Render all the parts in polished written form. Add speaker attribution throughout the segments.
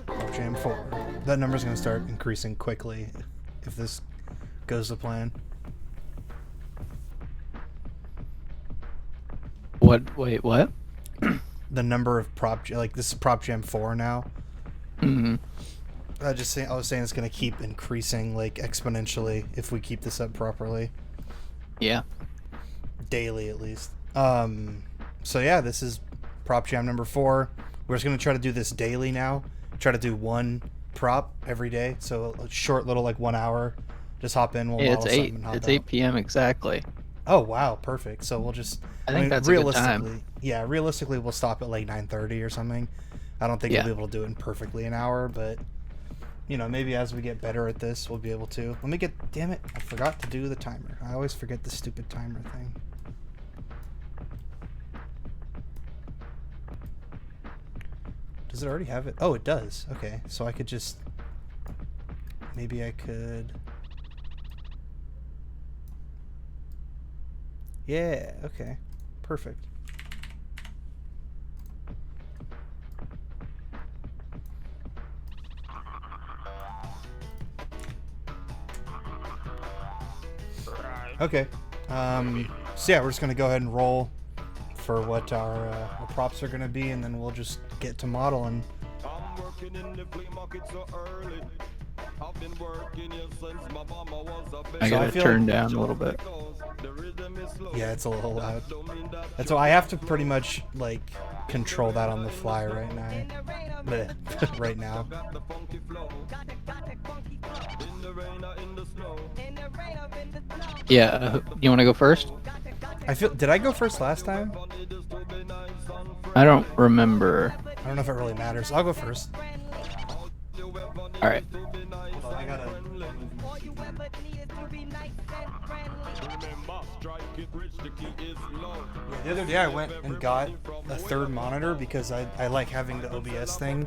Speaker 1: Prop Jam 4. That number's gonna start increasing quickly if this goes to plan.
Speaker 2: What? Wait, what?
Speaker 1: The number of like this is Prop Jam 4 now.
Speaker 2: Mm-hmm.
Speaker 1: I was saying it's gonna keep increasing like exponentially if we keep this up properly.
Speaker 2: Yeah.
Speaker 1: Daily at least. So yeah, this is Prop Jam number 4. We're just gonna try to do this daily now. Try to do one prop every day. So a short little like 1 hour. Just hop in. We'll
Speaker 2: Hey,
Speaker 1: model
Speaker 2: it's
Speaker 1: something
Speaker 2: 8.
Speaker 1: and hop
Speaker 2: It's
Speaker 1: out.
Speaker 2: 8 p.m. exactly.
Speaker 1: Oh wow, perfect. So we'll just.
Speaker 2: I think that's a good time.
Speaker 1: Yeah, realistically we'll stop at like 9:30 or something. I don't think we'll be able to do it in perfectly an hour, but you know, maybe as we get better at this, we'll be able to. Let me get. Damn it! I forgot to do the timer. I always forget the stupid timer thing. Does it already have it? Oh, it does. Okay, so I could just. Maybe I could. Yeah. Okay. Perfect. Okay. So yeah, we're just gonna go ahead and roll for what our props are gonna be, and then we'll just get to modeling.
Speaker 2: I gotta turn down a little bit.
Speaker 1: Yeah, it's a little loud. And so I have to pretty much like control that on the fly right now. Right now.
Speaker 2: Yeah, you want to go first?
Speaker 1: Did I go first last time?
Speaker 2: I don't remember.
Speaker 1: I don't know if it really matters. I'll go first.
Speaker 2: All right.
Speaker 1: Hold on, I gotta. Yeah, the other day I went and got a third monitor because I like having the OBS thing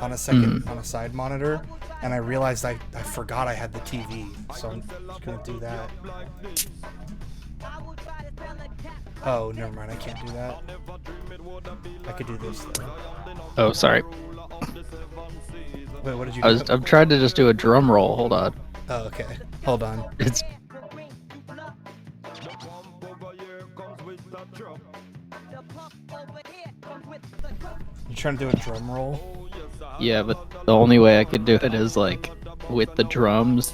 Speaker 1: on a second on a side monitor, and I realized I forgot I had the TV, so I'm just gonna do that. Oh, never mind. I can't do that. I could do this though.
Speaker 2: Oh, sorry.
Speaker 1: Wait, what did you do?
Speaker 2: I'm trying to just do a drum roll. Hold on.
Speaker 1: Oh, okay. Hold on.
Speaker 2: It's.
Speaker 1: You trying to do a drum roll?
Speaker 2: Yeah, but the only way I could do it is like with the drums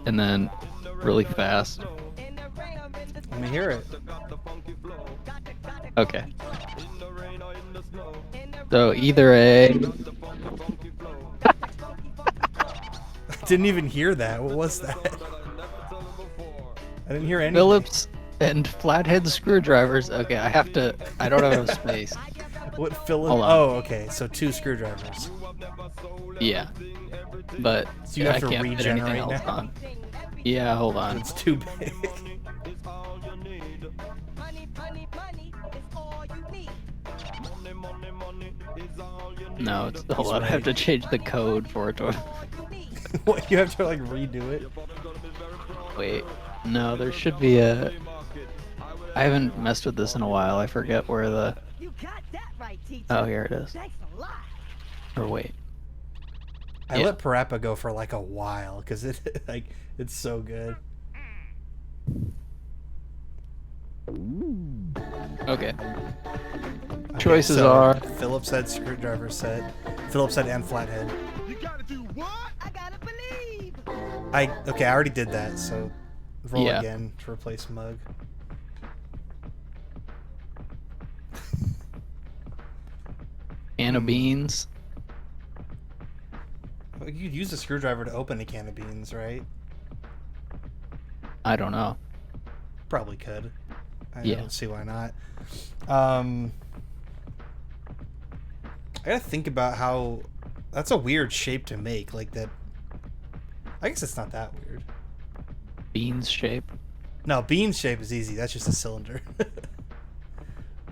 Speaker 2: and then really fast.
Speaker 1: Let me hear it.
Speaker 2: Okay. So either a.
Speaker 1: Didn't even hear that. What was that? I didn't hear anything.
Speaker 2: Phillips and flathead screwdrivers. Okay, I don't have enough space.
Speaker 1: What Phillips? Oh, okay. So 2 screwdrivers.
Speaker 2: Yeah. But
Speaker 1: so you have to
Speaker 2: can't
Speaker 1: regenerate now?
Speaker 2: On. Yeah, hold on.
Speaker 1: It's too big.
Speaker 2: No, hold on. I have to change the code for it to.
Speaker 1: What, you have to like redo it?
Speaker 2: Wait, no, there should be a. I haven't messed with this in a while. I forget where the. Oh, here it is. Or wait.
Speaker 1: I let Parappa go for like a while because it's so good.
Speaker 2: Okay. Choices are
Speaker 1: Phillips head, screwdriver set, Phillips head, and flathead.
Speaker 3: You gotta do what? I gotta believe.
Speaker 1: Okay, I already did that, so roll again to replace mug.
Speaker 2: can of beans.
Speaker 1: Well, you could use a screwdriver to open a can of beans, right?
Speaker 2: I don't know.
Speaker 1: Probably could. I don't see why not. I gotta think about how. That's a weird shape to make, like that. I guess it's not that weird.
Speaker 2: Beans shape?
Speaker 1: No, beans shape is easy. That's just a cylinder.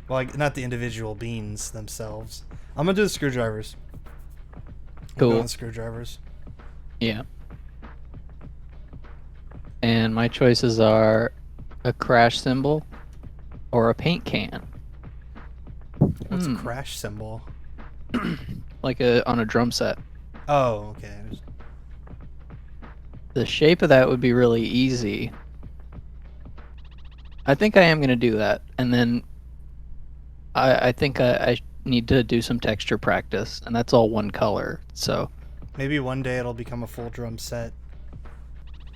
Speaker 1: Well, like, not the individual beans themselves. I'm gonna do the screwdrivers.
Speaker 2: Cool.
Speaker 1: Screwdrivers.
Speaker 2: Yeah. And my choices are a crash cymbal or a paint can.
Speaker 1: What's a crash cymbal?
Speaker 2: like on a drum set.
Speaker 1: Oh, okay.
Speaker 2: The shape of that would be really easy. I think I am gonna do that, and then I think I need to do some texture practice, and that's all one color. So
Speaker 1: Maybe one day it'll become a full drum set.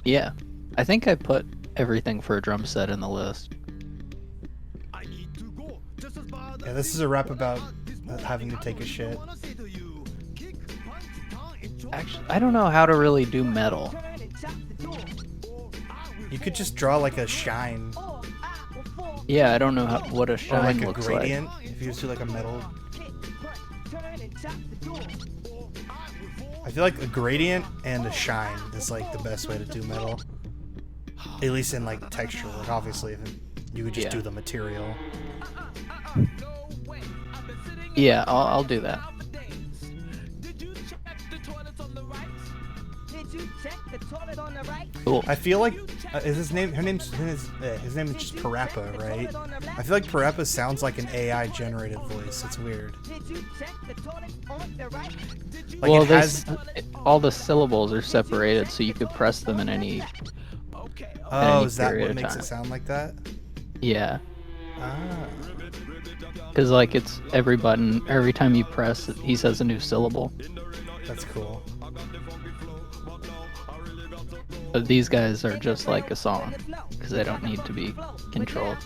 Speaker 2: yeah, I think I put everything for a drum set in the list.
Speaker 1: Yeah, this is a rap about having to take a shit.
Speaker 2: Actually, I don't know how to really do metal.
Speaker 1: You could just draw like a shine
Speaker 2: Yeah, I don't know what a
Speaker 1: or
Speaker 2: shine
Speaker 1: like a
Speaker 2: looks
Speaker 1: gradient. If you just do like a metal, I feel like a gradient and a shine is like the best way to do metal. At least in like texture work. Obviously, if you could just do the material.
Speaker 2: Yeah, I'll do that. Cool.
Speaker 1: I feel like is his name? His name is just Parappa, right? I feel like Parappa sounds like an AI generated voice. It's weird. Like
Speaker 2: Well,
Speaker 1: it has.
Speaker 2: all the syllables are separated, so you could press them in any.
Speaker 1: Oh, is that
Speaker 2: period
Speaker 1: what
Speaker 2: of
Speaker 1: makes
Speaker 2: time.
Speaker 1: it sound like that?
Speaker 2: Yeah,
Speaker 1: Ah.
Speaker 2: because like it's every button, every time you press, he says a new syllable.
Speaker 1: That's cool.
Speaker 2: But these guys are just like a song, because they don't need to be controlled.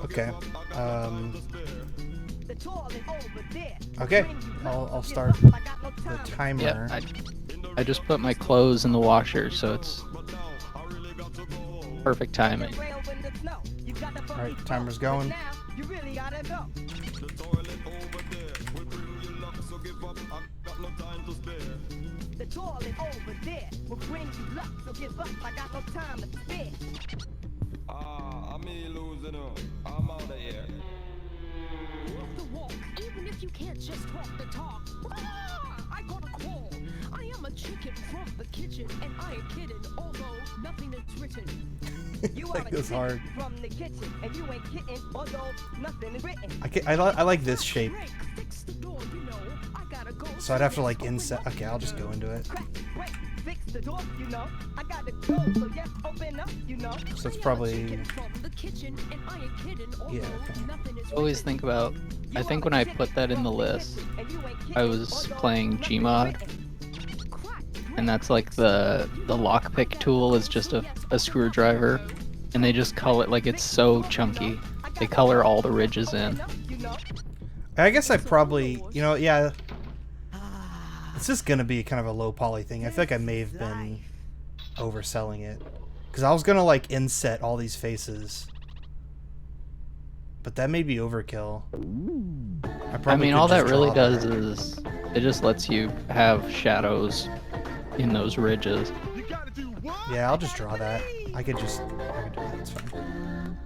Speaker 1: Okay. Okay. I'll start the timer.
Speaker 2: Yeah, I just put my clothes in the washer, so it's perfect timing.
Speaker 1: Alright, timer's going.
Speaker 3: The toilet over there will bring you luck, so give up. I got no time to spare.
Speaker 4: I'm losing up. I'm out of here.
Speaker 5: Walk the walk, even if you can't just talk the talk. I got a call. I am a chicken from the kitchen, and I ain't kidding, although nothing is written.
Speaker 3: You
Speaker 1: Like
Speaker 3: are a
Speaker 1: this
Speaker 3: chick
Speaker 1: hard.
Speaker 3: from the kitchen, and you ain't kidding, although nothing is written.
Speaker 1: I like this shape.
Speaker 5: Break, fix the door, you know. I gotta go.
Speaker 1: So I'd have to like inset. Okay, I'll just go into it.
Speaker 3: Crack, break, fix the door, you know. I got to go, so yes, open up, you know.
Speaker 1: So it's
Speaker 5: I am a
Speaker 1: probably
Speaker 5: chicken from the kitchen, and I ain't kidding, although
Speaker 1: Yeah, okay.
Speaker 5: nothing is
Speaker 2: Always
Speaker 5: written.
Speaker 2: think about. I think when I put that in the list, I was playing Gmod, and that's like the lockpick tool is just a screwdriver, and they just color like it's so chunky. They color all the ridges in.
Speaker 1: I guess I probably, yeah. It's just gonna be kind of a low poly thing. I feel like I may have been overselling it, because I was gonna like inset all these faces, but that may be overkill.
Speaker 2: I mean,
Speaker 1: could
Speaker 2: all that
Speaker 1: just
Speaker 2: really
Speaker 1: draw
Speaker 2: does
Speaker 1: that.
Speaker 2: is it just lets you have shadows in those ridges.
Speaker 3: You gotta do what?
Speaker 1: Yeah, I'll just draw that. I could do that. It's fine.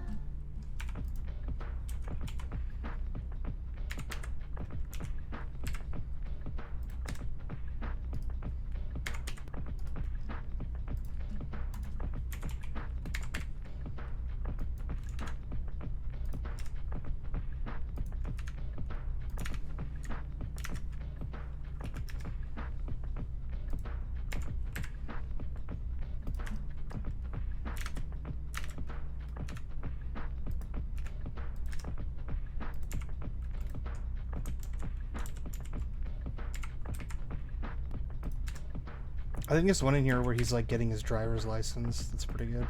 Speaker 1: I think there's one in here where he's like getting his driver's license. That's pretty good.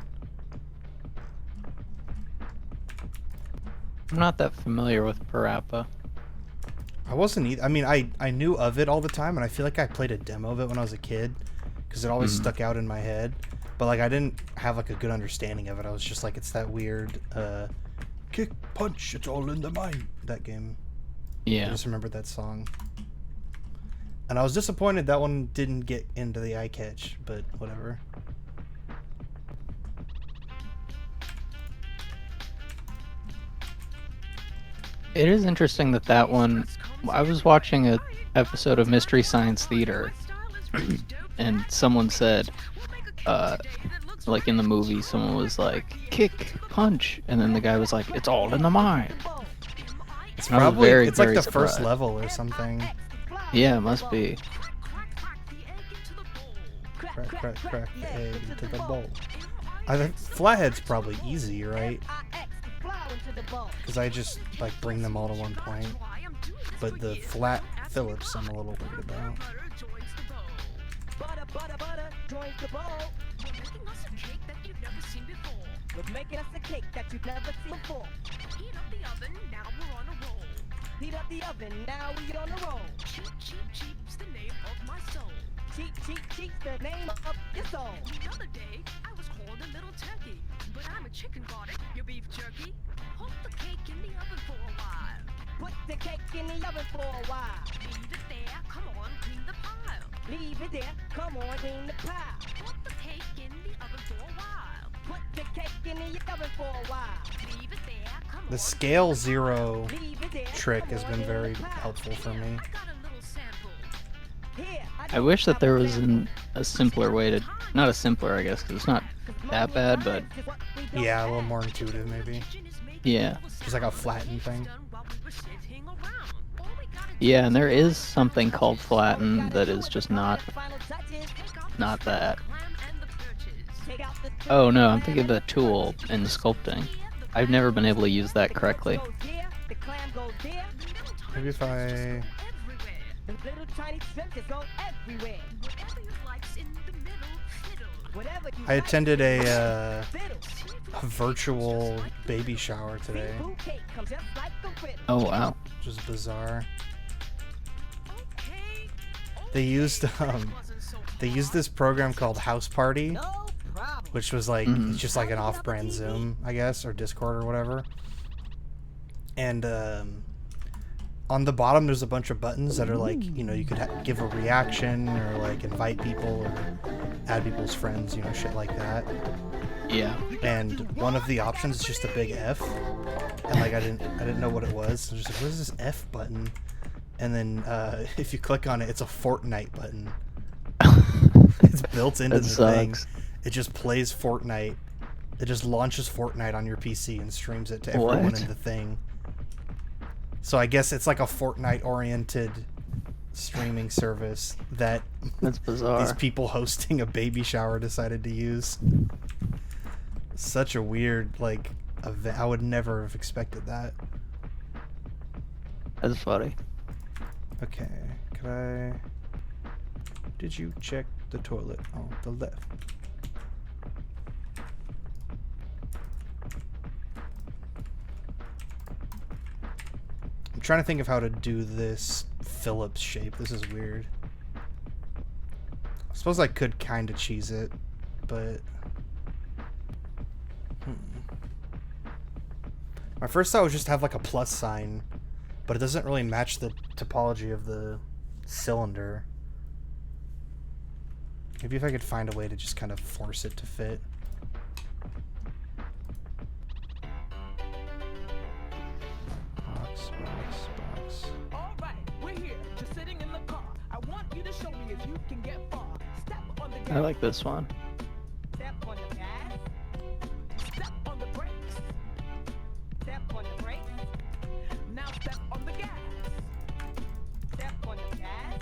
Speaker 2: I'm not that familiar with Parappa.
Speaker 1: I wasn't either. I mean, I knew of it all the time, and I feel like I played a demo of it when I was a kid, because it always stuck out in my head. But like, I didn't have like a good understanding of it. I was just like, it's that weird kick, punch, it's all in the mind. That game. I
Speaker 2: Yeah.
Speaker 1: just remembered that song. And I was disappointed that one didn't get into the eye catch, but whatever.
Speaker 2: It is interesting that one. I was watching an episode of Mystery Science Theater, and someone said, like in the movie, someone was like, kick, punch, and then the guy was like, it's all in the mind.
Speaker 1: It's
Speaker 2: I was
Speaker 1: probably
Speaker 2: very,
Speaker 1: it's like
Speaker 2: very
Speaker 1: the first
Speaker 2: surprised.
Speaker 1: level or something.
Speaker 2: Yeah, it must be.
Speaker 1: Crack, crack, crack the egg into the bowl. I think Flathead's probably easy, right? Because I just like bring them all to one point. But the flat Phillips, I'm a little worried about.
Speaker 3: Butter, butter, butter, joins the bowl. We're making us a cake that you've never seen before.
Speaker 5: Heat up the oven, now we're on a roll.
Speaker 3: Heat up the oven, now we on the roll.
Speaker 5: Cheap, cheap, cheap's the name of my soul.
Speaker 3: Cheap, cheap, cheap's the name of your soul.
Speaker 5: The other day, I was called a little turkey. But I'm a chicken, got it? Your beef jerky? Hold the cake in the oven for a while.
Speaker 3: Put the cake in the oven for a while.
Speaker 5: Leave it there, come on, clean the pile.
Speaker 3: Leave it there, come on, clean the pile.
Speaker 5: Put the cake in the oven for a while.
Speaker 3: Put the cake in the oven for a while.
Speaker 5: Leave it there, come
Speaker 1: The
Speaker 5: on.
Speaker 1: scale zero
Speaker 3: Leave it there,
Speaker 1: trick
Speaker 3: come
Speaker 1: has
Speaker 3: on,
Speaker 1: been
Speaker 3: clean
Speaker 1: very
Speaker 3: the pile.
Speaker 1: helpful for me.
Speaker 5: I got a little sample.
Speaker 3: Here,
Speaker 2: I wish that there was a simpler way to, not a simpler, I guess, because it's not that bad, but
Speaker 1: Yeah, a little more intuitive maybe.
Speaker 2: yeah.
Speaker 1: Just like a flatten thing.
Speaker 2: Yeah, and there is something called flatten that is just not that. Oh no, I'm thinking of the tool in sculpting. I've never been able to use that correctly.
Speaker 1: Maybe if I...
Speaker 3: The little tiny shrimp just go everywhere. Whatever you
Speaker 1: I
Speaker 3: like,
Speaker 1: attended a
Speaker 3: fiddle.
Speaker 1: virtual baby shower today,
Speaker 3: Seafood cake comes just like a riddle.
Speaker 2: Oh wow.
Speaker 1: which was bizarre. They used this program called House Party,
Speaker 3: No problem.
Speaker 1: which was like it's just like an off-brand Zoom, I guess, or Discord or whatever. And on the bottom there's a bunch of buttons that are like, you know, you could give a reaction or like invite people or add people's friends, you know, shit like that.
Speaker 2: Yeah.
Speaker 1: And one of the options is just a big F, and like I didn't know what it was. I was just like, what is this F button? And then if you click on it, it's a Fortnite button. It's built into
Speaker 2: That
Speaker 1: the thing.
Speaker 2: sucks.
Speaker 1: It just plays Fortnite. It just launches Fortnite on your PC and streams it to everyone
Speaker 2: What?
Speaker 1: in the thing. So I guess it's like a Fortnite-oriented streaming service that
Speaker 2: That's bizarre.
Speaker 1: these people hosting a baby shower decided to use. Such a weird, like, event. I would never have expected that.
Speaker 2: That's funny.
Speaker 1: Okay, could I... Did you check the toilet on the left? I'm trying to think of how to do this Phillips shape. This is weird. I suppose I could kind of cheese it, but... My first thought was just have like a plus sign, but it doesn't really match the topology of the cylinder. Maybe if I could find a way to just kind of force it to fit. Box, box, box.
Speaker 6: All right, we're here, just sitting in the car. I want you to show me if you can get far. Step on the gas.
Speaker 2: I like this one.
Speaker 3: Step on the gas.
Speaker 6: Step on the brakes.
Speaker 3: Step on the brakes.
Speaker 6: Now step on the gas.
Speaker 3: Step on the gas.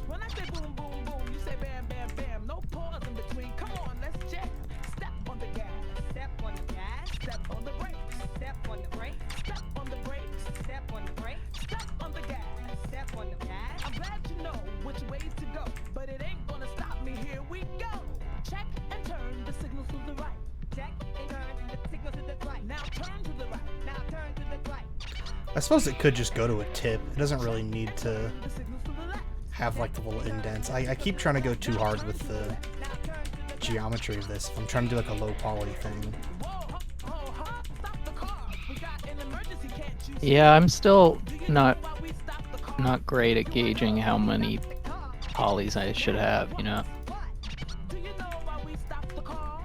Speaker 6: When I say boom, boom, boom, you say bam, bam, bam. No pause in between. Come on, let's jam. Step on the gas.
Speaker 3: Step on the gas.
Speaker 6: Step on the brakes.
Speaker 3: Step on the brakes.
Speaker 6: Step on the brakes.
Speaker 3: Step on the brakes.
Speaker 6: Step on the gas.
Speaker 3: Step on the gas.
Speaker 6: I'm glad you know which ways to go, but it ain't gonna stop me. Here we go. Check and turn the signals to the right.
Speaker 3: Check and turn the signal to the right.
Speaker 6: Now turn to the right.
Speaker 3: Now turn to the right.
Speaker 1: I suppose it could just go to a tip. It doesn't really need to
Speaker 6: The signals to the left.
Speaker 1: have like the little indents. I keep trying to go too hard with the
Speaker 3: Now turn to the
Speaker 1: geometry of this. If I'm trying to do like a low poly thing.
Speaker 6: Whoa, ho, ho, ho, stop the car. We got an emergency, can't you see?
Speaker 2: Yeah, I'm still
Speaker 6: Do you
Speaker 2: not
Speaker 6: know why we stopped the car?
Speaker 2: not great at gauging how many polys I should have, you know?
Speaker 3: what?
Speaker 6: Do you know why we stopped the car?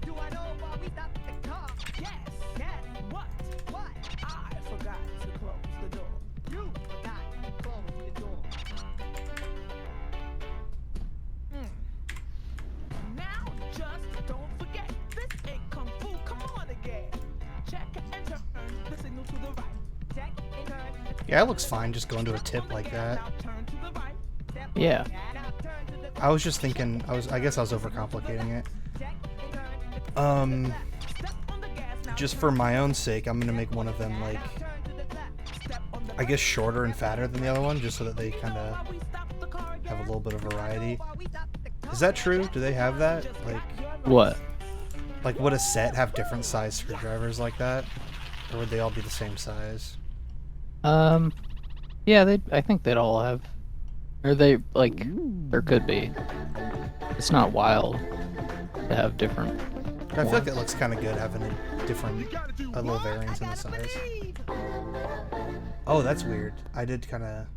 Speaker 3: Do I know why we stopped the car?
Speaker 6: Yes.
Speaker 3: Yes.
Speaker 6: What?
Speaker 3: What?
Speaker 6: I forgot to close the door.
Speaker 3: You forgot to close the door.
Speaker 6: Now just don't forget, this ain't kung fu. Come on again. Check and turn the signal to the right.
Speaker 3: Check and turn
Speaker 1: Yeah, it looks fine just going to a tip like that.
Speaker 2: Yeah.
Speaker 1: I was just thinking, I guess I was overcomplicating it. Just for my own sake, I'm gonna make one of them like, I guess shorter and fatter than the other one, just so that they kind of have a little bit of variety. Is that true? Do they have that?
Speaker 2: What?
Speaker 1: Like would a set have different size screwdrivers like that? Or would they all be the same size?
Speaker 2: Yeah, I think they'd all have, or they, like, there could be. It's not wild to have different
Speaker 1: I feel like it looks kind of good having a different, a little variance in the size. Oh, that's weird. I did kind of...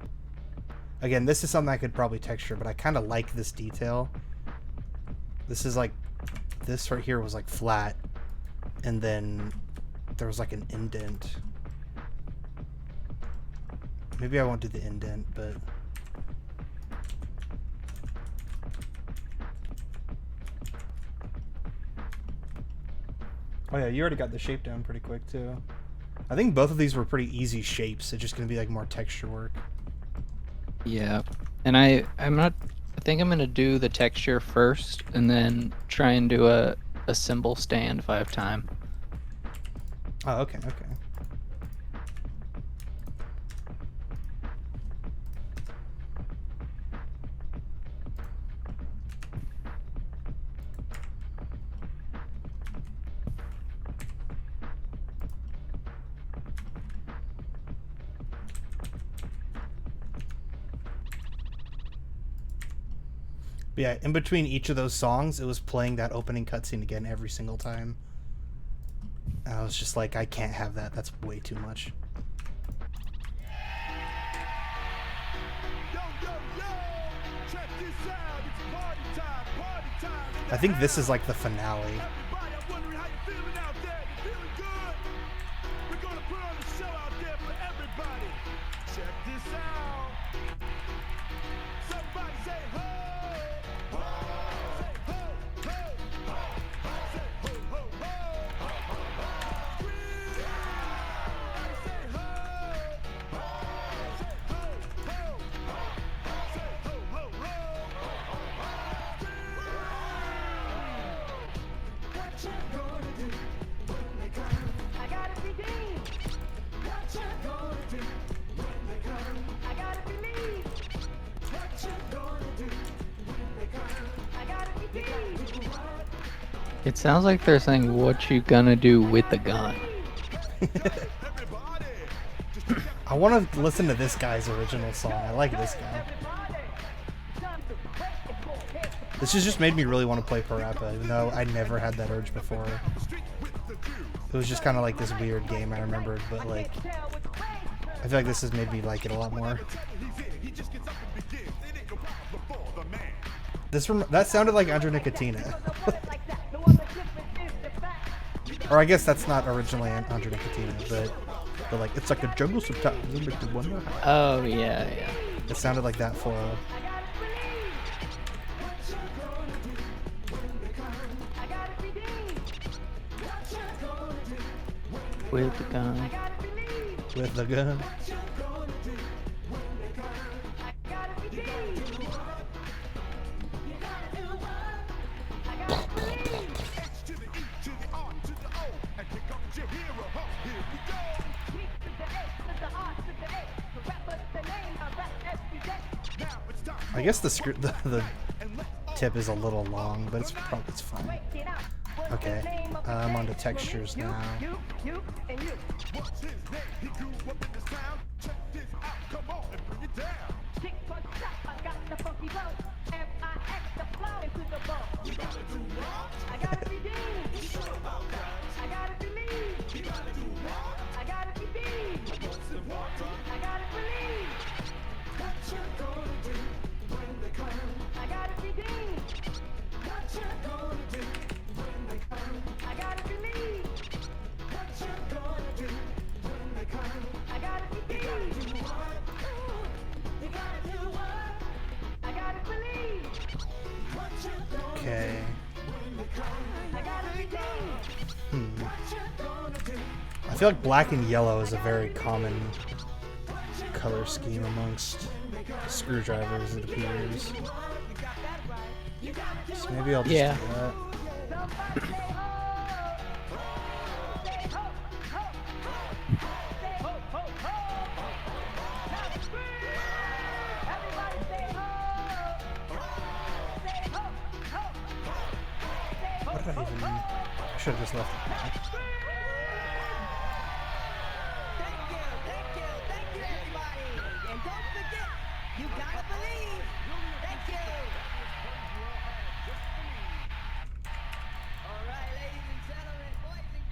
Speaker 1: Again, this is something I could probably texture, but I kind of like this detail. This is like... This right here was like flat, and then there was like an indent. Maybe I won't do the indent, but... Oh yeah, you already got the shape down pretty quick too. I think both of these were pretty easy shapes. It's just gonna be like more texture work.
Speaker 2: Yeah, and I think I'm gonna do the texture first, and then try and do a cymbal stand if I have time.
Speaker 1: Oh, okay. But yeah, in between each of those songs, it was playing that opening cutscene again every single time. And I was just like, I can't have that. That's way too much. I think this is like the finale.
Speaker 2: It sounds like they're saying, "What you gonna do with the gun?"
Speaker 1: I want to listen to this guy's original song. I like this guy. This has just made me really want to play Parappa, even though I never had that urge before. It was just kind of like this weird game I remembered, but like, I feel like this has made me like it a lot more. That sounded like Under Nicotina. Or I guess that's not originally Under Nicotina, but like, it's like a jungle sometimes. It makes you wonder how.
Speaker 2: Oh yeah.
Speaker 1: It sounded like that for
Speaker 2: With the gun.
Speaker 1: With the gun. I guess the tip is a little long, but it's fine. Okay, I'm on to textures now. Okay. I feel like black and yellow is a very common color scheme amongst screwdrivers, it appears. So maybe I'll just
Speaker 2: Yeah.
Speaker 1: do that. What did I even... I should have just left it back.
Speaker 3: Thank you, everybody. And don't forget, you gotta believe. Thank you. All right, ladies and gentlemen, boys and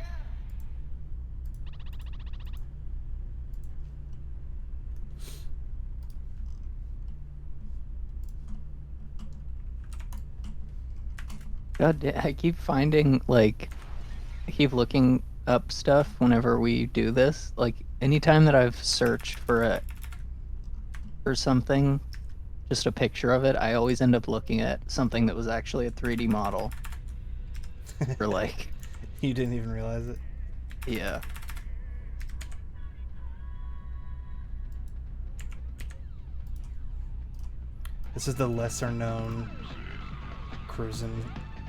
Speaker 3: girls.
Speaker 2: I keep finding like I keep looking up stuff whenever we do this. Like anytime that I've searched for something, just a picture of it, I always end up looking at something that was actually a 3D model. Or like,
Speaker 1: You didn't even realize it.
Speaker 2: yeah.
Speaker 1: This is the lesser known cruising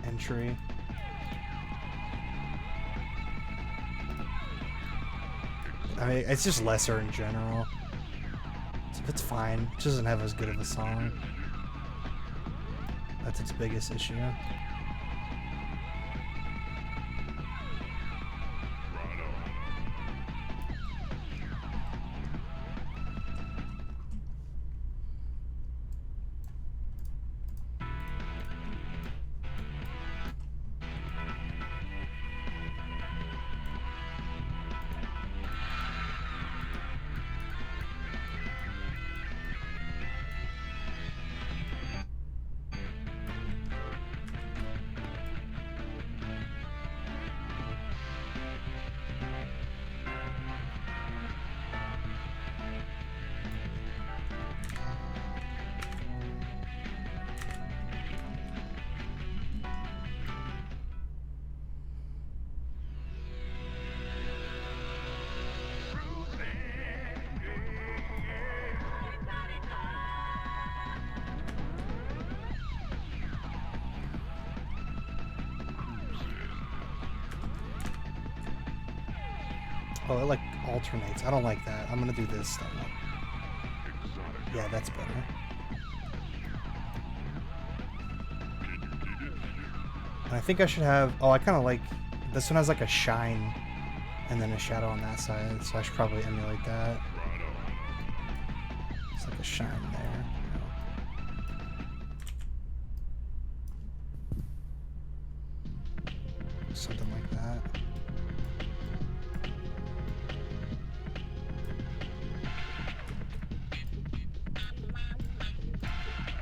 Speaker 1: entry. I mean, it's just lesser in general. It's fine. It doesn't have as good of a song. That's its biggest issue. Oh, it like alternates. I don't like that. I'm gonna do this stuff. Yeah, that's better. And I think I should have... Oh, I kind of like... This one has like a shine and then a shadow on that side, so I should probably emulate that. It's like a shine there. Something like that.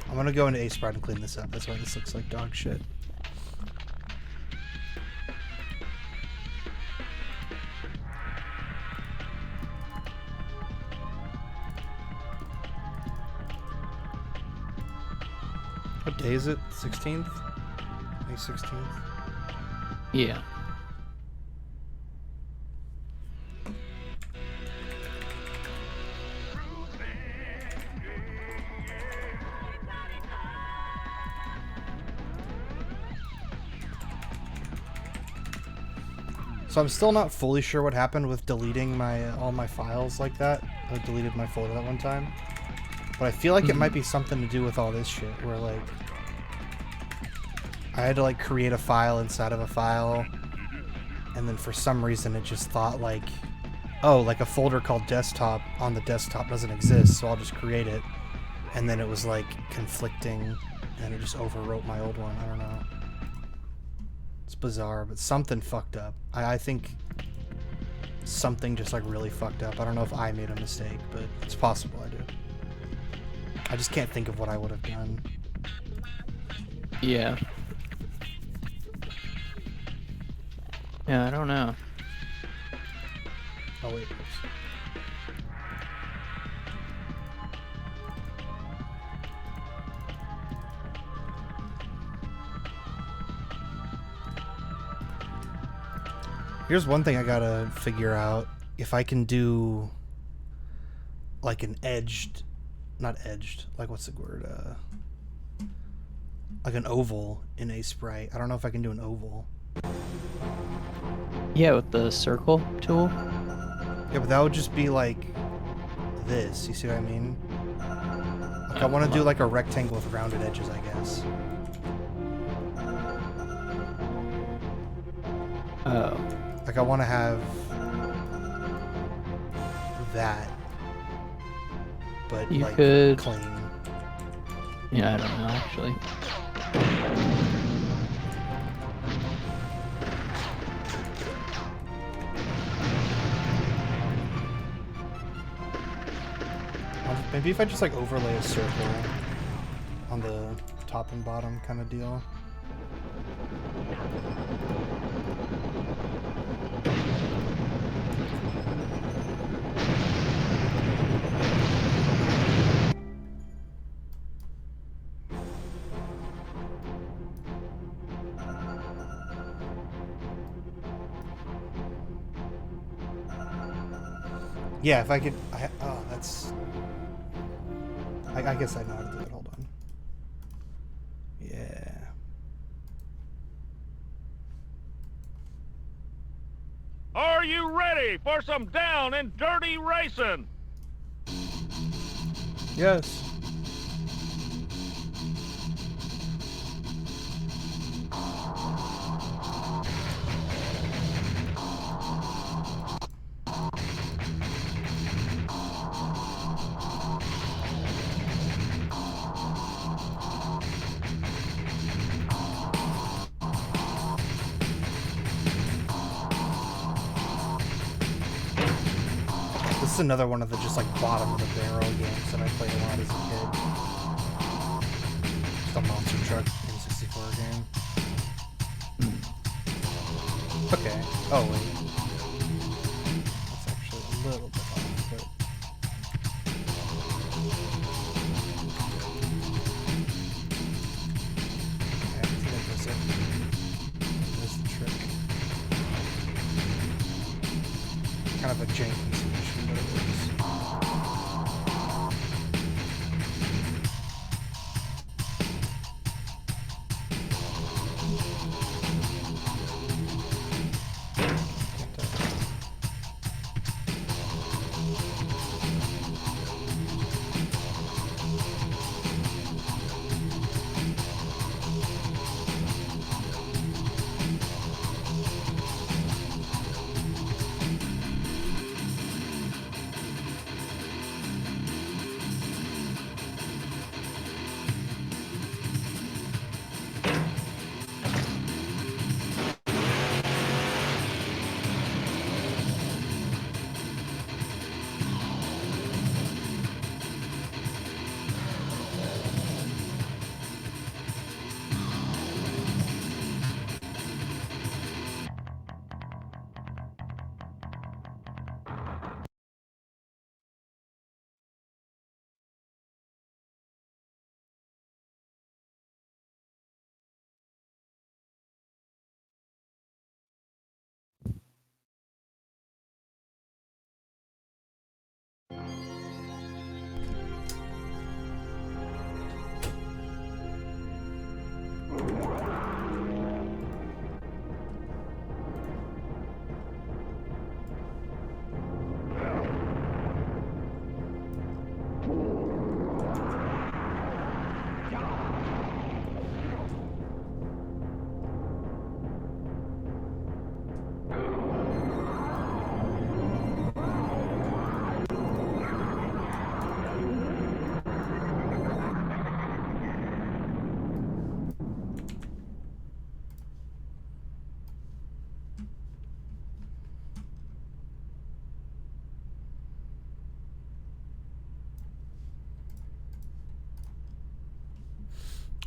Speaker 1: I'm gonna go into A-Sprout and clean this up. That's why this looks like dog shit. What day is it? 16th? May 16th?
Speaker 2: Yeah.
Speaker 1: So I'm still not fully sure what happened with deleting my all my files like that. I deleted my folder that one time. But I feel like it might be something to do with all this shit, where like I had to like create a file inside of a file, and then for some reason it just thought like, oh, like a folder called desktop on the desktop doesn't exist, so I'll just create it. And then it was like conflicting, and it just overwrote my old one. I don't know. It's bizarre, but something fucked up. I think something just like really fucked up. I don't know if I made a mistake, but it's possible I did. I just can't think of what I would have done.
Speaker 2: Yeah. Yeah, I don't know.
Speaker 1: Oh wait, oops. Here's one thing I gotta figure out. If I can do like an edged, not edged, like what's the word? Like an oval in a sprite. I don't know if I can do an oval.
Speaker 2: Yeah, with the circle tool.
Speaker 1: Yeah, but that would just be like this. You see what I mean? Like I want to do like a rectangle with rounded edges, I guess.
Speaker 2: Oh.
Speaker 1: Like I want to have that, but
Speaker 2: You
Speaker 1: like
Speaker 2: could-
Speaker 1: clean.
Speaker 2: Yeah, I don't know actually.
Speaker 1: Maybe if I just like overlay a circle on the top and bottom kind of deal. Yeah, if I could. Oh, that's. I guess I know how to do it. Hold on. Yeah.
Speaker 7: Are you ready for some down and dirty racing?
Speaker 1: Yes. This is another one of the just like bottom of the barrel games that I played a lot as a kid. Just a monster truck N64 game. Okay. Oh wait. That's actually a little bit off, but okay, I think that does it. There's the trick. Kind of a janky solution, but it works.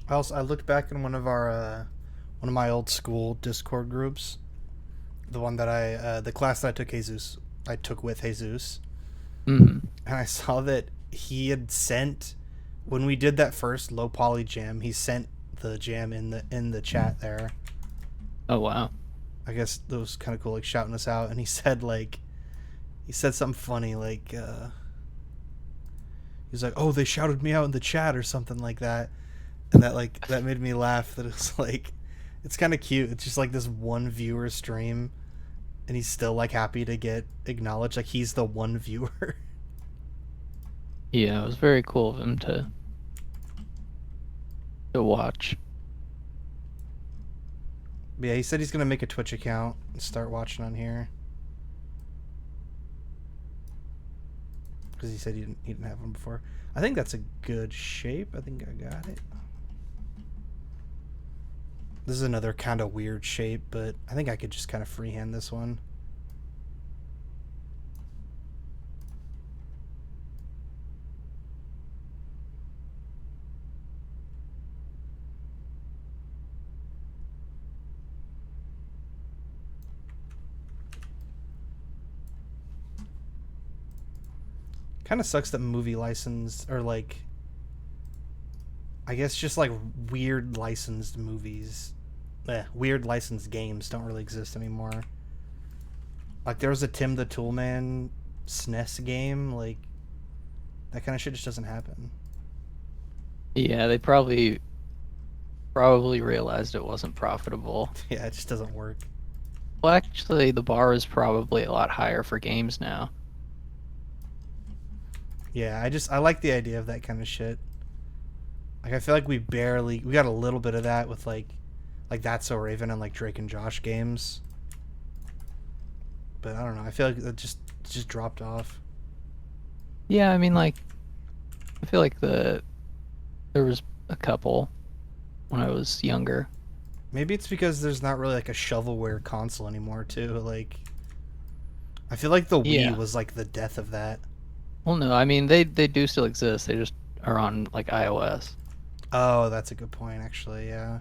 Speaker 1: I looked back in one of my old school Discord groups, the one that the class that I took with Jesus,
Speaker 2: Mm-hmm.
Speaker 1: and I saw that he had sent, when we did that first low poly jam, he sent the jam in the chat there.
Speaker 2: Oh wow.
Speaker 1: I guess that was kind of cool, like shouting us out, and he said something funny like He's like, "Oh, they shouted me out in the chat or something like that," and that made me laugh. That it was like, it's kind of cute. It's just like this one viewer stream, and he's still like happy to get acknowledged. Like he's the one viewer.
Speaker 2: Yeah, it was very cool of him to watch.
Speaker 1: But yeah, he said he's gonna make a Twitch account and start watching on here. Because he said he didn't have one before. I think that's a good shape. I think I got it. This is another kind of weird shape, but I think I could just kind of freehand this one. Kind of sucks that movie license or like, I guess just like weird licensed movies, weird licensed games don't really exist anymore. Like there was a Tim the Toolman SNES game, like that kind of shit just doesn't happen.
Speaker 2: Yeah, they probably realized it wasn't profitable.
Speaker 1: Yeah, it just doesn't work.
Speaker 2: Well, actually, the bar is probably a lot higher for games now.
Speaker 1: Yeah, I like the idea of that kind of shit. Like I feel like we got a little bit of that with like That's So Raven and like Drake and Josh games. But I don't know. I feel like it just dropped off.
Speaker 2: Yeah, I mean, like, I feel like there was a couple when I was younger.
Speaker 1: Maybe it's because there's not really like a shovelware console anymore too. Like I feel like the Wii was like the death of that.
Speaker 2: Well, no, I mean they do still exist. They just are on like iOS.
Speaker 1: Oh, that's a good point actually, yeah.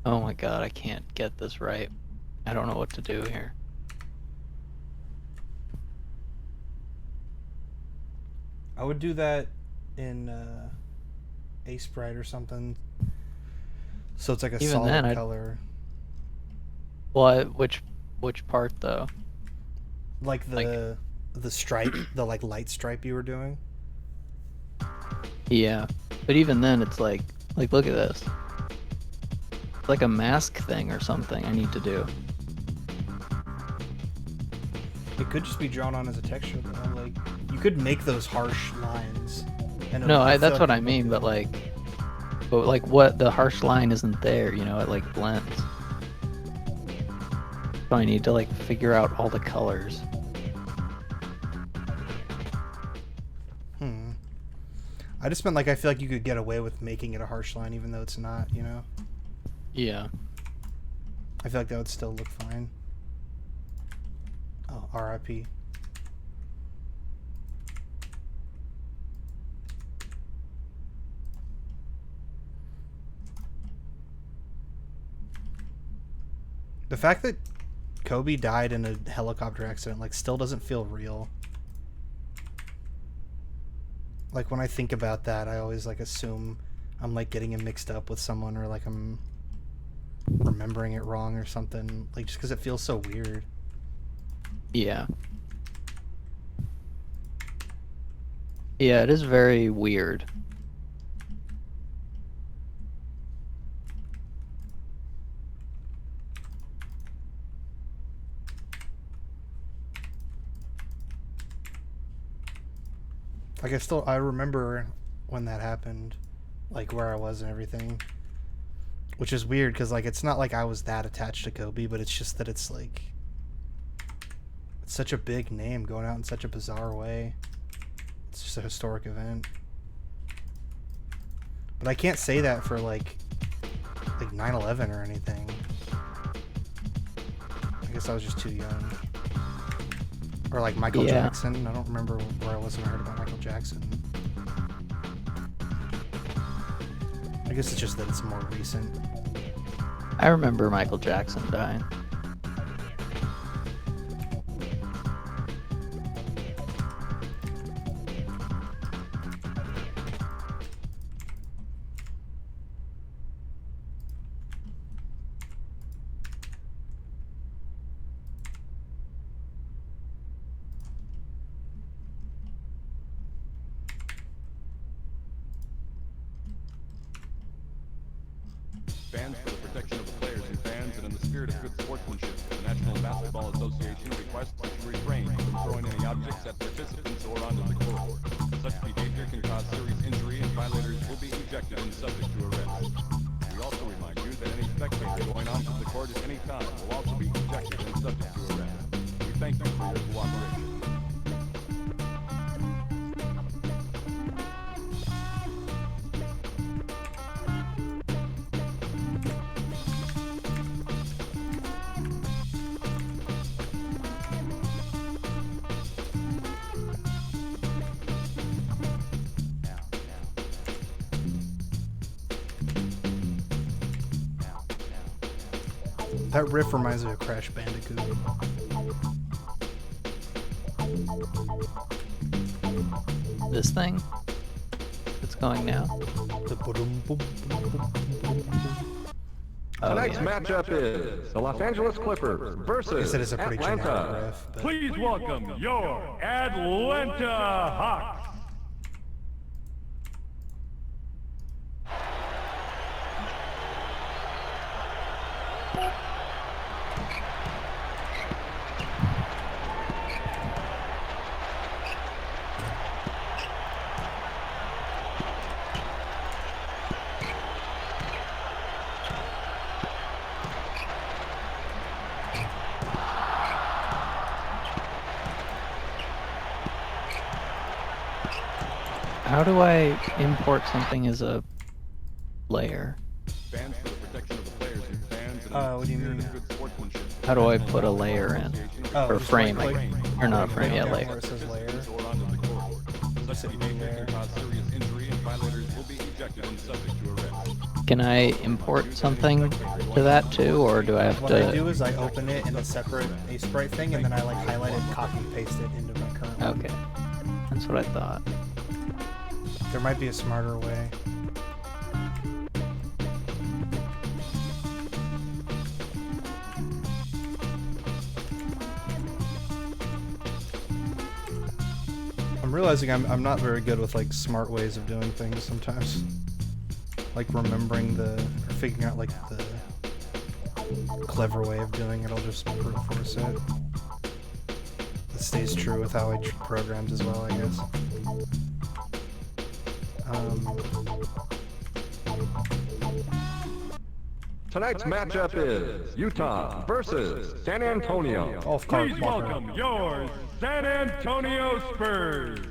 Speaker 2: Oh my god, I can't get this right. I don't know what to do here.
Speaker 1: I would do that in A-Sprite or something. So it's like a
Speaker 2: Even
Speaker 1: solid
Speaker 2: then,
Speaker 1: color.
Speaker 2: Well, which part though?
Speaker 1: Like the stripe, the like light stripe you were doing.
Speaker 2: Yeah, but even then, it's like look at this. It's like a mask thing or something I need to do.
Speaker 1: It could just be drawn on as a texture though. Like you could make those harsh lines. And
Speaker 2: No,
Speaker 1: I feel
Speaker 2: that's
Speaker 1: like
Speaker 2: what
Speaker 1: it
Speaker 2: I
Speaker 1: would
Speaker 2: mean.
Speaker 1: look
Speaker 2: But
Speaker 1: good.
Speaker 2: like what the harsh line isn't there. You know, it like blends. So I need to like figure out all the colors.
Speaker 1: I just meant like I feel like you could get away with making it a harsh line even though it's not, you know?
Speaker 2: Yeah.
Speaker 1: I feel like that would still look fine. Oh, RIP. The fact that Kobe died in a helicopter accident like still doesn't feel real. Like when I think about that, I always like assume I'm like getting him mixed up with someone or like I'm remembering it wrong or something. Like just because it feels so weird.
Speaker 2: Yeah. Yeah, it is very weird.
Speaker 1: Like I remember when that happened, like where I was and everything. Which is weird because like it's not like I was that attached to Kobe, but it's just that it's like it's such a big name going out in such a bizarre way. It's just a historic event. But I can't say that for like 9/11 or anything. I guess I was just too young. Or like Michael Jackson. I don't remember where I was when I heard about Michael Jackson. I guess it's just that it's more recent.
Speaker 2: I remember Michael Jackson dying.
Speaker 4: spirit of good sportsmanship, the National Basketball Association requests that you refrain from throwing any objects at participants or onto the court. Such behavior can cause serious injury and violators will be ejected and subject to arrest. We also remind you that any spectator going onto the court at any time will also be ejected and subject to arrest. We thank you for your cooperation.
Speaker 1: That riff reminds me of Crash Bandicoot.
Speaker 2: This thing that's going now.
Speaker 1: The ba-dum, boom, boom, boom, boom, boom.
Speaker 2: Oh,
Speaker 8: Tonight's
Speaker 2: yeah.
Speaker 8: matchup is the Los Angeles Clippers
Speaker 1: I
Speaker 8: versus
Speaker 1: said it's a pretty generic
Speaker 8: Atlanta.
Speaker 1: riff. But
Speaker 7: Please welcome your Atlanta Hawks.
Speaker 2: How do I import something as a layer?
Speaker 4: Bans for the protection of the players and bans and
Speaker 1: what do you mean?
Speaker 4: good sportsmanship.
Speaker 2: How do I put a layer in?
Speaker 1: Oh,
Speaker 2: Or
Speaker 1: just
Speaker 2: frame,
Speaker 1: right
Speaker 2: like,
Speaker 1: click.
Speaker 2: or not a frame, yeah,
Speaker 1: Where
Speaker 2: layer.
Speaker 1: it says layer.
Speaker 4: Or onto the court. Such behavior can cause serious injury and violators will be ejected and subject to arrest.
Speaker 2: Can I import something to that too, or do I have
Speaker 1: What I do
Speaker 2: to?
Speaker 1: is I open it in a separate Sprite thing, and then I like highlight it, copy, paste it into my current one.
Speaker 2: Okay, that's what I thought.
Speaker 1: There might be a smarter way. I'm realizing I'm not very good with like smart ways of doing things sometimes. Like remembering or figuring out like the clever way of doing it. I'll just brute force it. That stays true with how I programs as well, I guess.
Speaker 8: Tonight's matchup is Utah versus San Antonio.
Speaker 1: Golf cart
Speaker 7: Please
Speaker 1: walker.
Speaker 7: welcome your San Antonio Spurs.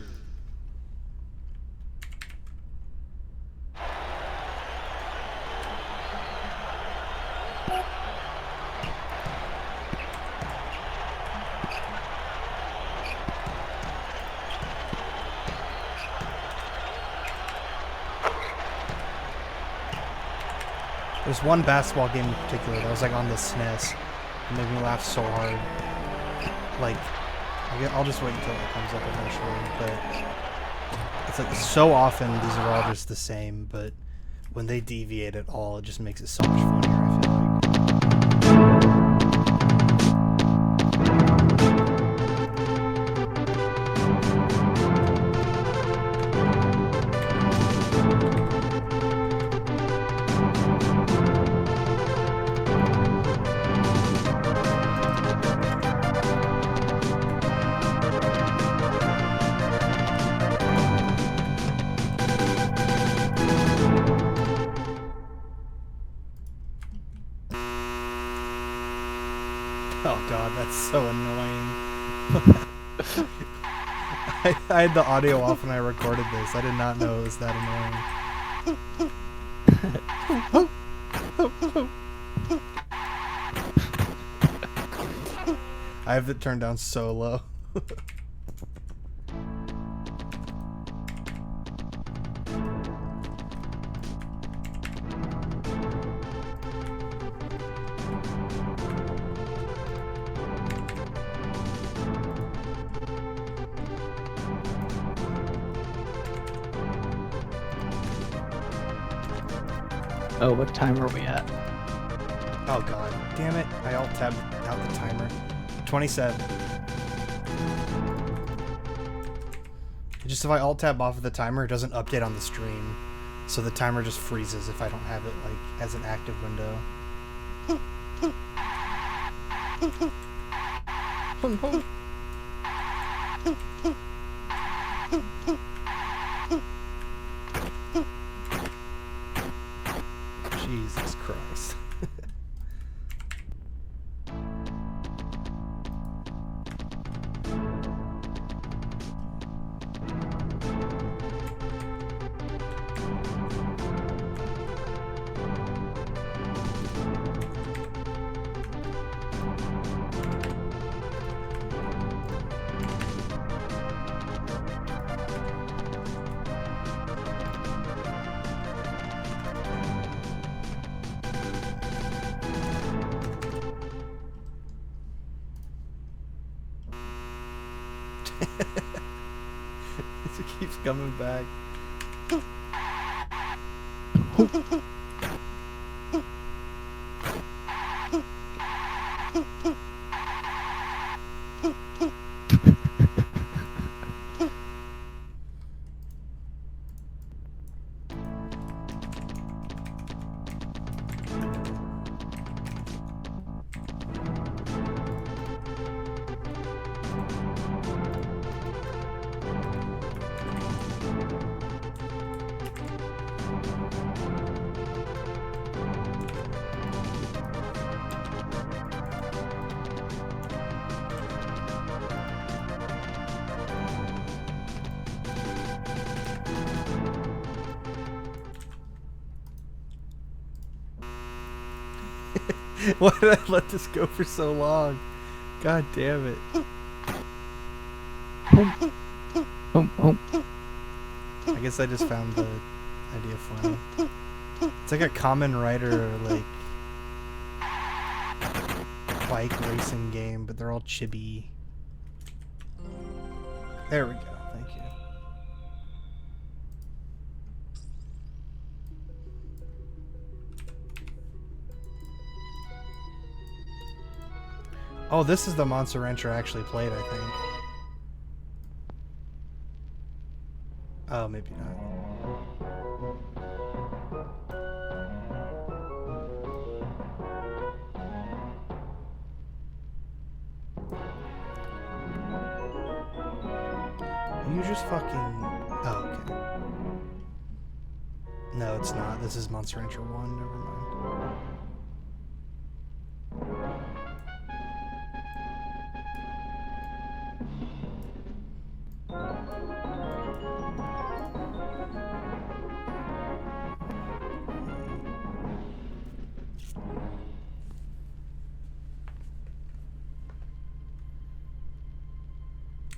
Speaker 1: There's one basketball game in particular that was like on the SNES. It made me laugh so hard. Like, I'll just wait until it comes up eventually. But it's like so often these are all just the same. But when they deviate at all, it just makes it so much funnier. I feel like. Oh god, that's so annoying. I had the audio off when I recorded this. I did not know it was that annoying. I have it turned down so low.
Speaker 2: Oh, what time are we at?
Speaker 1: Oh god, damn it. I alt-tabbed out the timer. 27. Just if I alt-tab off of the timer, it doesn't update on the stream. So the timer just freezes if I don't have it like as an active window. Jesus Christ. It keeps coming back. Why did I let this go for so long? God damn it. I guess I just found the idea funny. It's like a common writer, like, bike racing game, but they're all chibi. There we go. Thank you. Oh, this is the Monster Rancher I actually played, I think. Oh, maybe not. You just fucking... Oh, okay. No, it's not. This is Monster Rancher 1. Never mind.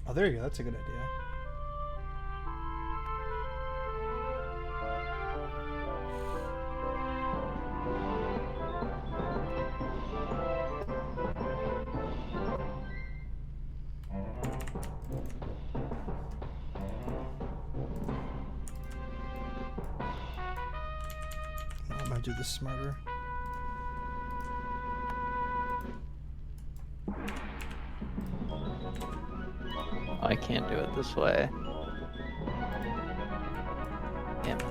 Speaker 1: Oh, there you go. That's a good idea. I might do this smarter.
Speaker 2: I can't do it this way. Damn it.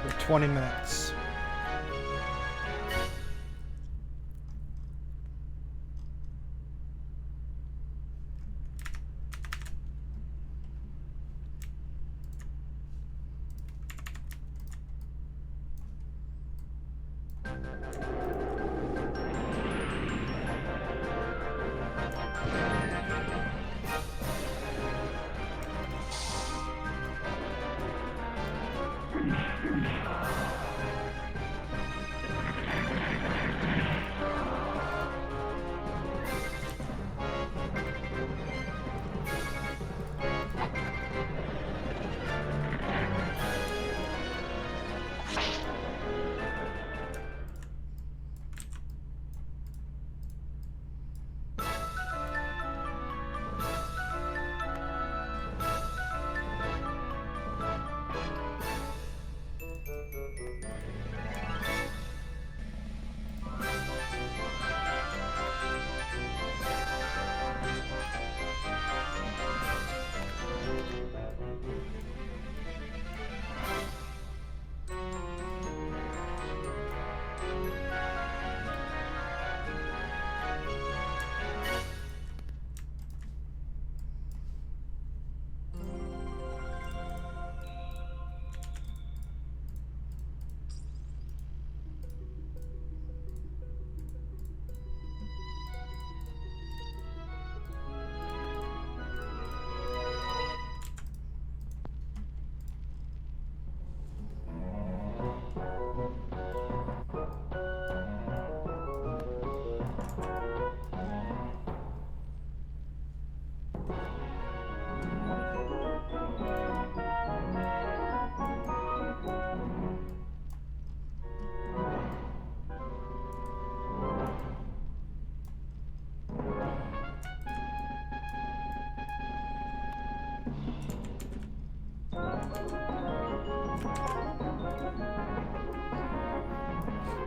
Speaker 2: For 20 minutes.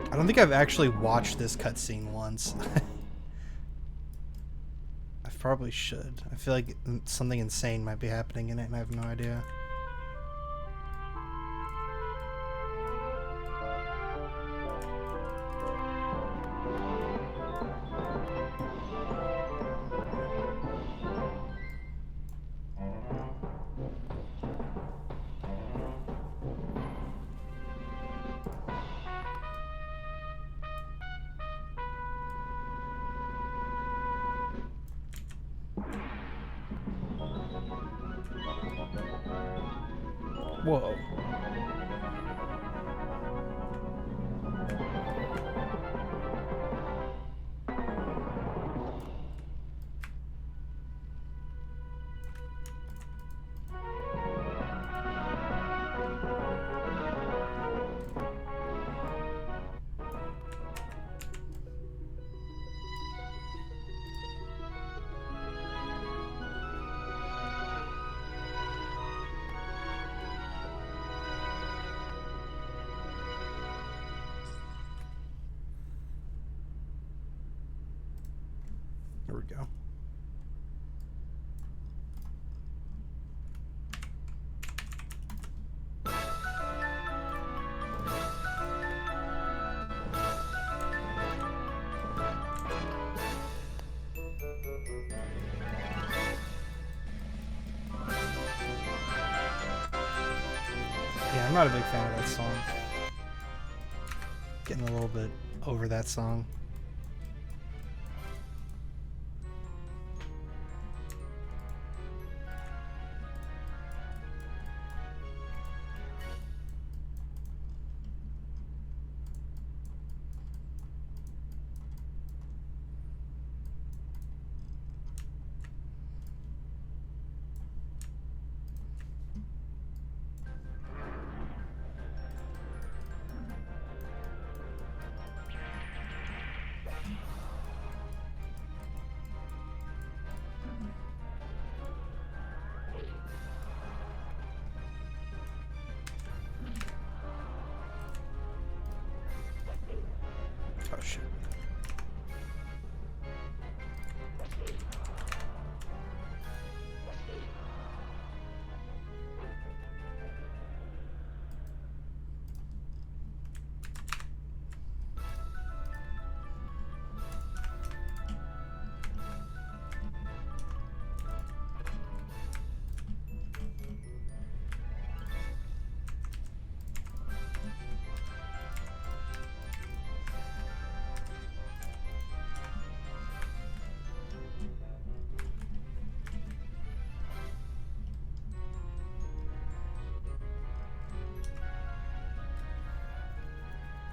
Speaker 1: I don't think I've actually watched this cutscene once. I probably should. I feel like something insane might be happening in it and I have no idea. Whoa. There we go. Yeah, I'm not a big fan of that song. Getting a little bit over that song.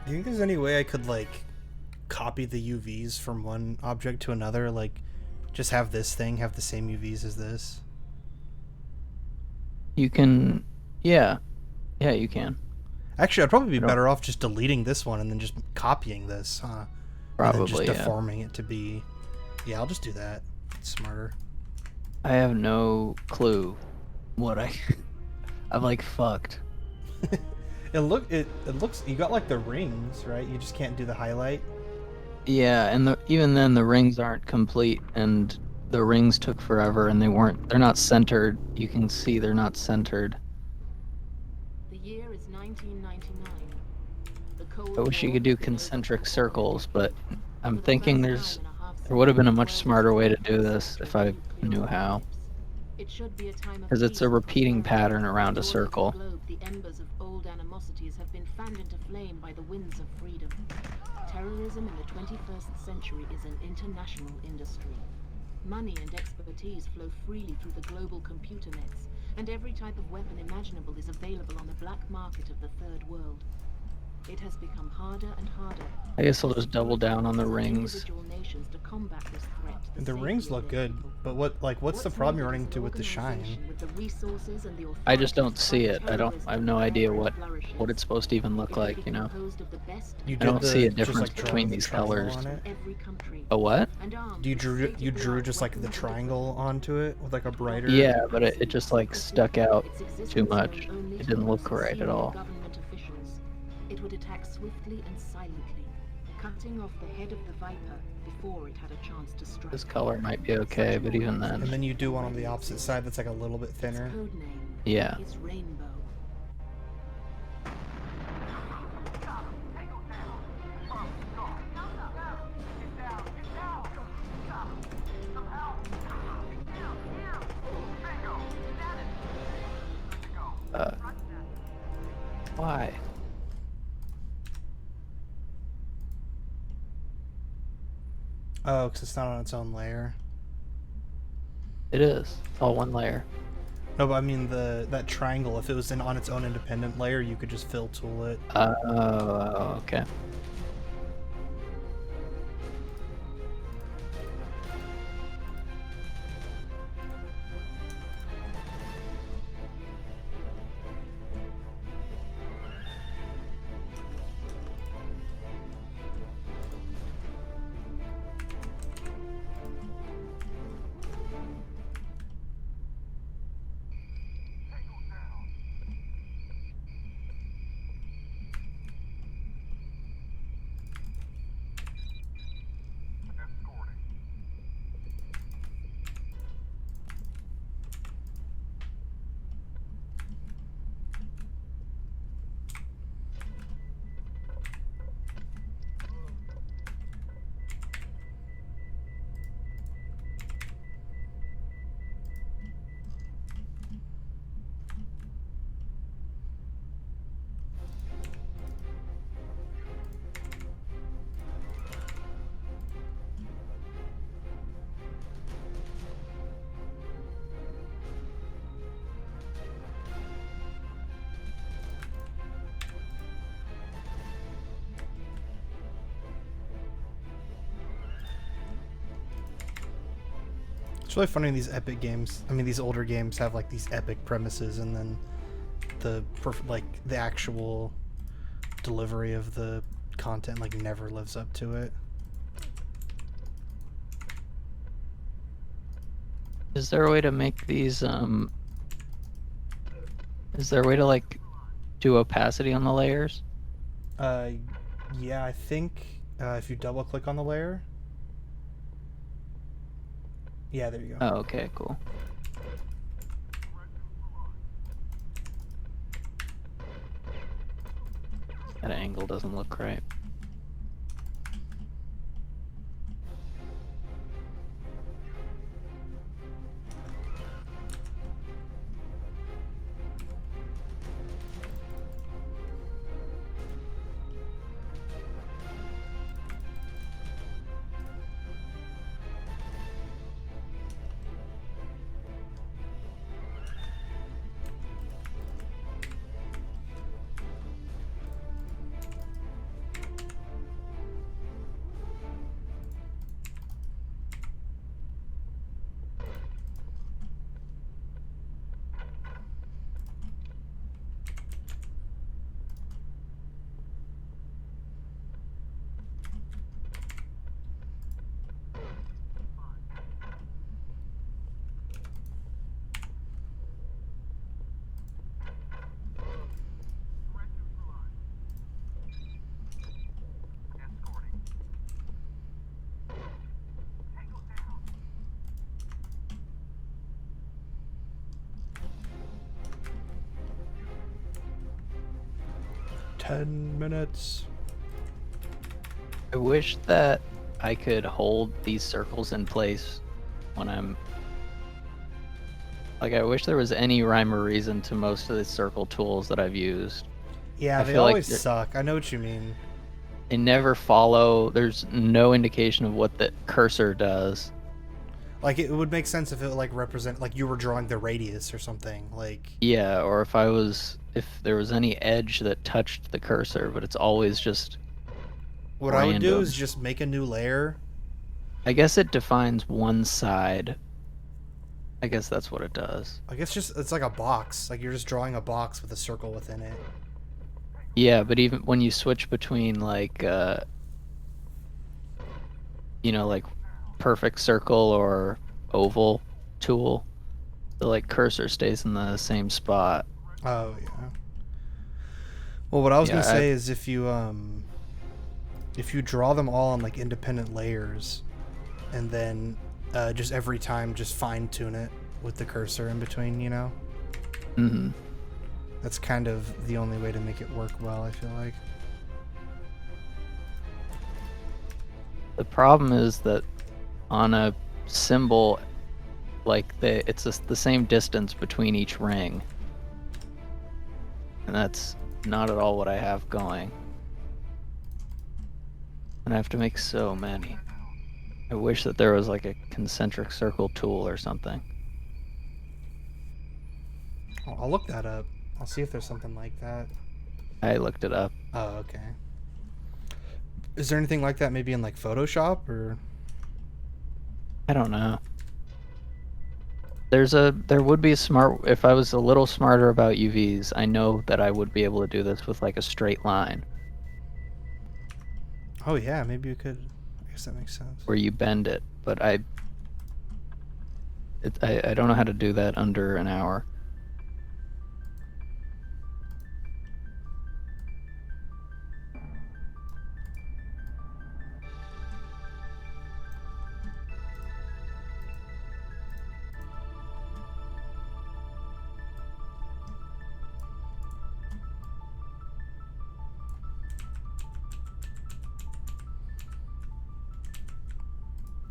Speaker 1: Do you think there's any way I could like copy the UVs from one object to another? Like, just have this thing have the same UVs as this?
Speaker 2: You can, yeah, you can.
Speaker 1: Actually, I'd probably be
Speaker 2: I don't-
Speaker 1: better off just deleting this one and then just copying this, huh? And then just
Speaker 2: Probably, yeah.
Speaker 1: deforming it to be. Yeah, I'll just do that. It's smarter.
Speaker 2: I have no clue what I'm like fucked.
Speaker 1: It looks. You got like the rings, right? You just can't do the highlight.
Speaker 2: Yeah, and even then the rings aren't complete, and the rings took forever, and they're not centered. You can see they're not centered.
Speaker 5: The year is 1999. The Cold
Speaker 2: I wish you
Speaker 5: War
Speaker 2: could do
Speaker 5: had been
Speaker 2: concentric
Speaker 5: over.
Speaker 2: circles, but I'm
Speaker 5: For the
Speaker 2: thinking
Speaker 5: first time in a half
Speaker 2: there would have been a much
Speaker 5: century,
Speaker 2: smarter way to
Speaker 5: world
Speaker 2: do this if I knew how.
Speaker 5: It should be a time of
Speaker 2: Because it's
Speaker 5: peace
Speaker 2: a
Speaker 5: and
Speaker 2: repeating
Speaker 5: prosperity.
Speaker 2: pattern around a
Speaker 5: All over the
Speaker 2: circle.
Speaker 5: globe, the embers of old animosities have been fanned into flame by the winds of freedom. Terrorism in the 21st century is an international industry. Money and expertise flow freely through the global computer nets, and every type of weapon imaginable is available on the black market of the third world. It has become harder and harder.
Speaker 2: I guess I'll just double down on the rings.
Speaker 5: Individual nations to combat this threat to
Speaker 1: The
Speaker 5: safety
Speaker 1: rings
Speaker 5: of
Speaker 1: look
Speaker 5: their
Speaker 1: good,
Speaker 5: people.
Speaker 1: but what's the problem you're running into with the shine?
Speaker 5: Organization with the resources and the
Speaker 2: I just
Speaker 5: authority
Speaker 2: don't
Speaker 5: to
Speaker 2: see
Speaker 5: fight
Speaker 2: it. I
Speaker 5: terrorism
Speaker 2: have no
Speaker 5: wherever
Speaker 2: idea
Speaker 5: it
Speaker 2: what
Speaker 5: flourishes.
Speaker 2: it's supposed to even look
Speaker 5: It will
Speaker 2: like,
Speaker 5: be
Speaker 2: you know.
Speaker 5: composed of the best
Speaker 1: You
Speaker 2: I don't
Speaker 1: did
Speaker 2: see a
Speaker 1: just,
Speaker 2: difference
Speaker 1: like, draw
Speaker 2: between
Speaker 1: the
Speaker 2: these
Speaker 1: triangle
Speaker 2: colors.
Speaker 1: on it?
Speaker 5: from every country.
Speaker 2: A what?
Speaker 5: And armed
Speaker 1: Do you
Speaker 5: with
Speaker 1: drew
Speaker 5: state-of-the-art
Speaker 1: just like the
Speaker 5: weapons
Speaker 1: triangle onto it with like a brighter?
Speaker 2: Yeah, but it just like stuck out
Speaker 5: Its existence
Speaker 2: too much.
Speaker 5: known only
Speaker 2: It
Speaker 5: to
Speaker 2: didn't
Speaker 5: the
Speaker 2: look
Speaker 5: most
Speaker 2: right at
Speaker 5: senior
Speaker 2: all.
Speaker 5: government officials. It would attack swiftly and silently, cutting off the head of the Viper before it had a chance to strike.
Speaker 2: This color might be okay, but even
Speaker 1: And
Speaker 2: then,
Speaker 1: then you do one on the opposite side that's like a little bit
Speaker 5: Its
Speaker 1: thinner.
Speaker 5: code name
Speaker 2: yeah.
Speaker 5: is Rainbow.
Speaker 2: Why?
Speaker 1: Oh, because it's not on its own layer.
Speaker 2: It is. It's all one layer.
Speaker 1: No, but I mean that triangle. If it was on its own independent layer, you could just fill tool it.
Speaker 2: Oh, okay.
Speaker 1: It's really funny these epic games. I mean, these older games have like these epic premises, and then the the actual delivery of the content like never lives up to it.
Speaker 2: Is there a way to make these, is there a way to like do opacity on the layers?
Speaker 1: Yeah, I think if you double click on the layer. Yeah, there you go.
Speaker 2: Oh, okay, cool. That angle doesn't look right.
Speaker 1: 10 minutes.
Speaker 2: I wish that I could hold these circles in place when I'm... Like, I wish there was any rhyme or reason to most of the circle tools that I've used.
Speaker 1: Yeah,
Speaker 2: I
Speaker 1: they
Speaker 2: feel like
Speaker 1: always suck. I know what you mean.
Speaker 2: They never follow. There's no indication of what the cursor does.
Speaker 1: Like, it would make sense if it, like, like you were drawing the radius or something. Like,
Speaker 2: Yeah, or if there was any edge that touched the cursor, but it's always just
Speaker 1: what I would do
Speaker 2: random.
Speaker 1: is just make a new layer.
Speaker 2: I guess it defines one side. I guess that's what it does.
Speaker 1: I guess it's like a box. Like, you're just drawing a box with a circle within it.
Speaker 2: Yeah, but even when you switch between, like, like perfect circle or oval tool, the, like, cursor stays in the same spot.
Speaker 1: Oh, yeah. Well, what I was
Speaker 2: Yeah,
Speaker 1: gonna say is if you draw them all on, like, independent layers, and then just every time just fine-tune it with the cursor in between, you know?
Speaker 2: Mm-hmm.
Speaker 1: That's kind of the only way to make it work well, I feel like.
Speaker 2: The problem is that on a cymbal, like, it's just the same distance between each ring. And that's not at all what I have going. And I have to make so many. I wish that there was, like, a concentric circle tool or something.
Speaker 1: I'll look that up. I'll see if there's something like that.
Speaker 2: I looked it up.
Speaker 1: Oh, okay. Is there anything like that maybe in, like, Photoshop, or...?
Speaker 2: I don't know. There would be if I was a little smarter about UVs, I know that I would be able to do this with, like, a straight line.
Speaker 1: Oh, yeah, maybe you could. I guess that makes sense.
Speaker 2: Where you bend it, but I don't know how to do that under an hour.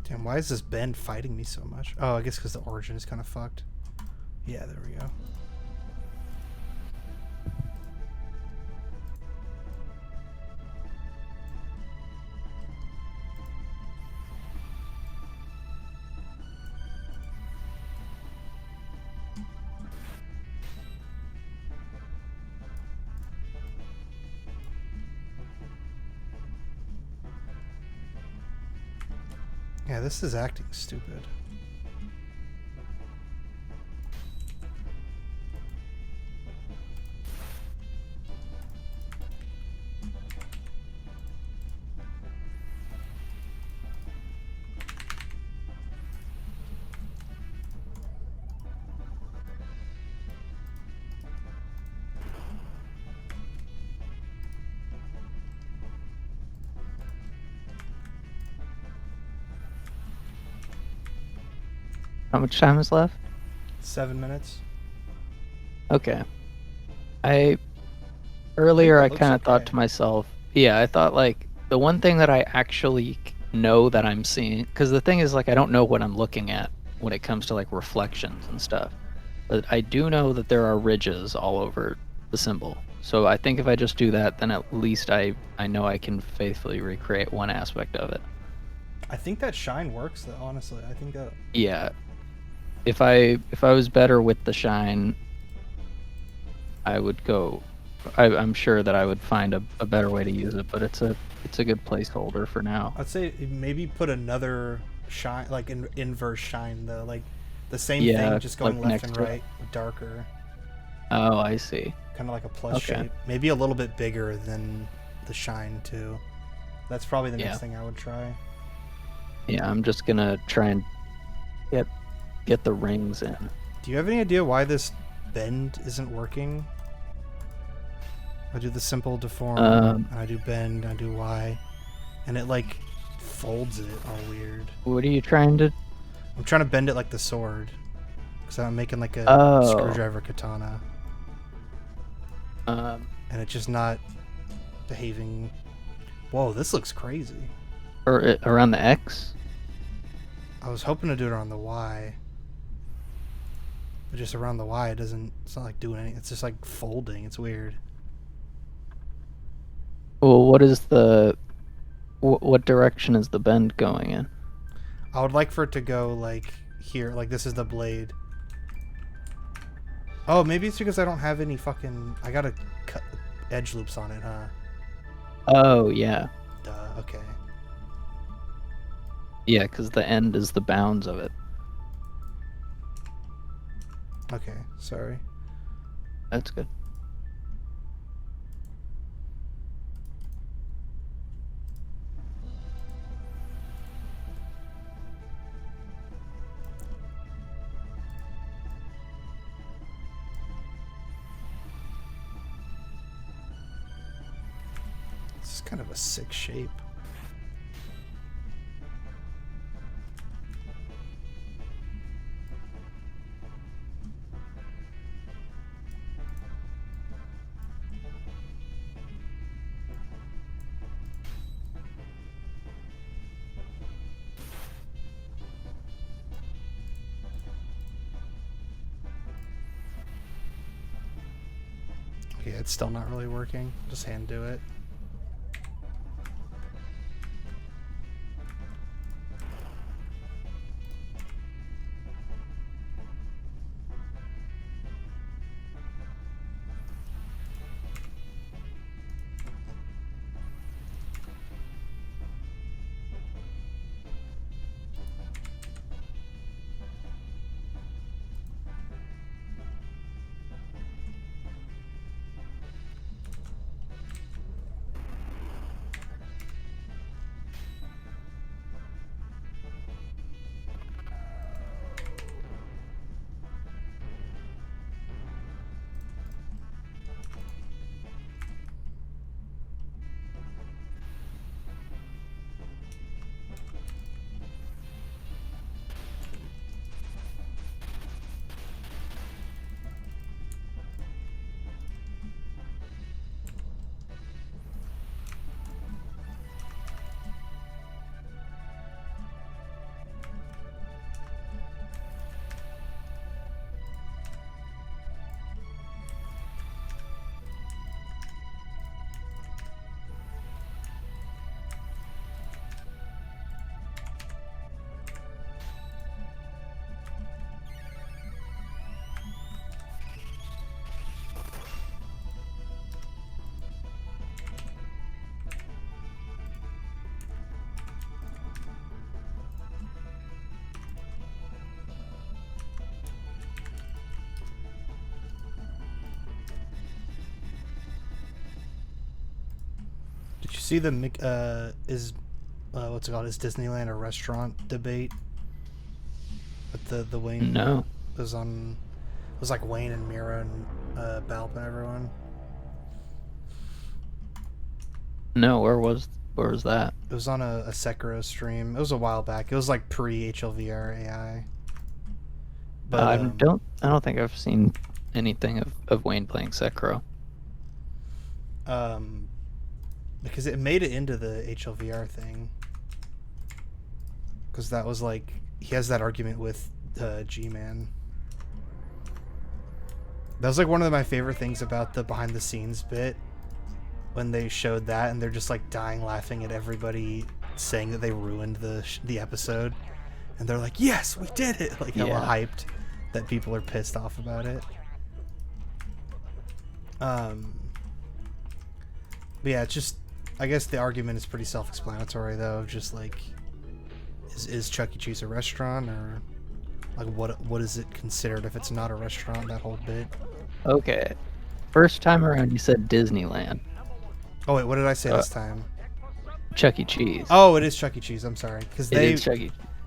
Speaker 1: Damn, why is this bend fighting me so much? Oh, I guess because the origin is kind of fucked. Yeah, there we go. Yeah, this is acting stupid.
Speaker 2: How much time is left?
Speaker 1: 7 minutes.
Speaker 2: Okay. Earlier I
Speaker 1: looks
Speaker 2: kind of thought
Speaker 1: okay.
Speaker 2: to myself, yeah, I thought, like, the one thing that I actually know that I'm seeing, because the thing is, like, I don't know what I'm looking at when it comes to, like, reflections and stuff, but I do know that there are ridges all over the cymbal. So I think if I just do that, then at least I know I can faithfully recreate one aspect of it.
Speaker 1: I think that shine works, though, honestly. I think that...
Speaker 2: Yeah. If I was better with the shine, I would go. I'm sure that I would find a better way to use it, but it's a good placeholder for now.
Speaker 1: I'd say maybe put another shine, like an inverse shine, though. Like the same
Speaker 2: Yeah,
Speaker 1: thing, just going
Speaker 2: like
Speaker 1: left
Speaker 2: next
Speaker 1: and
Speaker 2: to it.
Speaker 1: right, darker.
Speaker 2: Oh, I see.
Speaker 1: Kind of like a plus
Speaker 2: Okay.
Speaker 1: shape. Maybe a little bit bigger than the shine, too. That's probably the next
Speaker 2: Yeah.
Speaker 1: thing I would try.
Speaker 2: Yeah, I'm just gonna try and get the rings in.
Speaker 1: Do you have any idea why this bend isn't working? I do the simple deform, and I do bend, I do Y, and it, like, folds it all weird.
Speaker 2: What are you trying to?
Speaker 1: I'm trying to bend it like the sword, because I'm making, like, a
Speaker 2: Oh.
Speaker 1: screwdriver katana, and it's just not behaving. Whoa, this looks crazy.
Speaker 2: Or around the X?
Speaker 1: I was hoping to do it on the Y. But just around the Y, it's not like doing anything. It's just like folding. It's weird.
Speaker 2: Well, what is the... What direction is the bend going in?
Speaker 1: I would like for it to go like here. Like this is the blade. Oh, maybe it's because I don't have any fucking... I gotta cut edge loops on it, huh?
Speaker 2: Oh, yeah.
Speaker 1: Duh, okay.
Speaker 2: Yeah, because the end is the bounds of it.
Speaker 1: Okay, sorry.
Speaker 2: That's good.
Speaker 1: This is kind of a sick shape. Okay, it's still not really working. Just hand do it. Did you see the what's it called? Is Disneyland a restaurant debate? With the Wayne.
Speaker 2: No.
Speaker 1: It was like Wayne and Mira and Balp and everyone.
Speaker 2: No, where was that?
Speaker 1: It was on a Sekiro stream. It was a while back. It was like pre HLVR AI. But
Speaker 2: I don't think I've seen anything of Wayne playing Sekiro.
Speaker 1: Because it made it into the HLVR thing. Because that was like, he has that argument with G-Man. That was like one of my favorite things about the behind the scenes bit, when they showed that and they're just like dying laughing at everybody saying that they ruined the episode, and they're like, yes, we did it, like hella hyped that people are pissed off about it. But yeah, it's just, I guess the argument is pretty self-explanatory though, just like, is Chuck E. Cheese a restaurant, or like what is it considered if it's not a restaurant, that whole bit?
Speaker 2: Okay. First time around you said Disneyland.
Speaker 1: Oh wait, what did I say this time?
Speaker 2: Chuck E. Cheese.
Speaker 1: Oh, it is Chuck E. Cheese, I'm sorry. Because they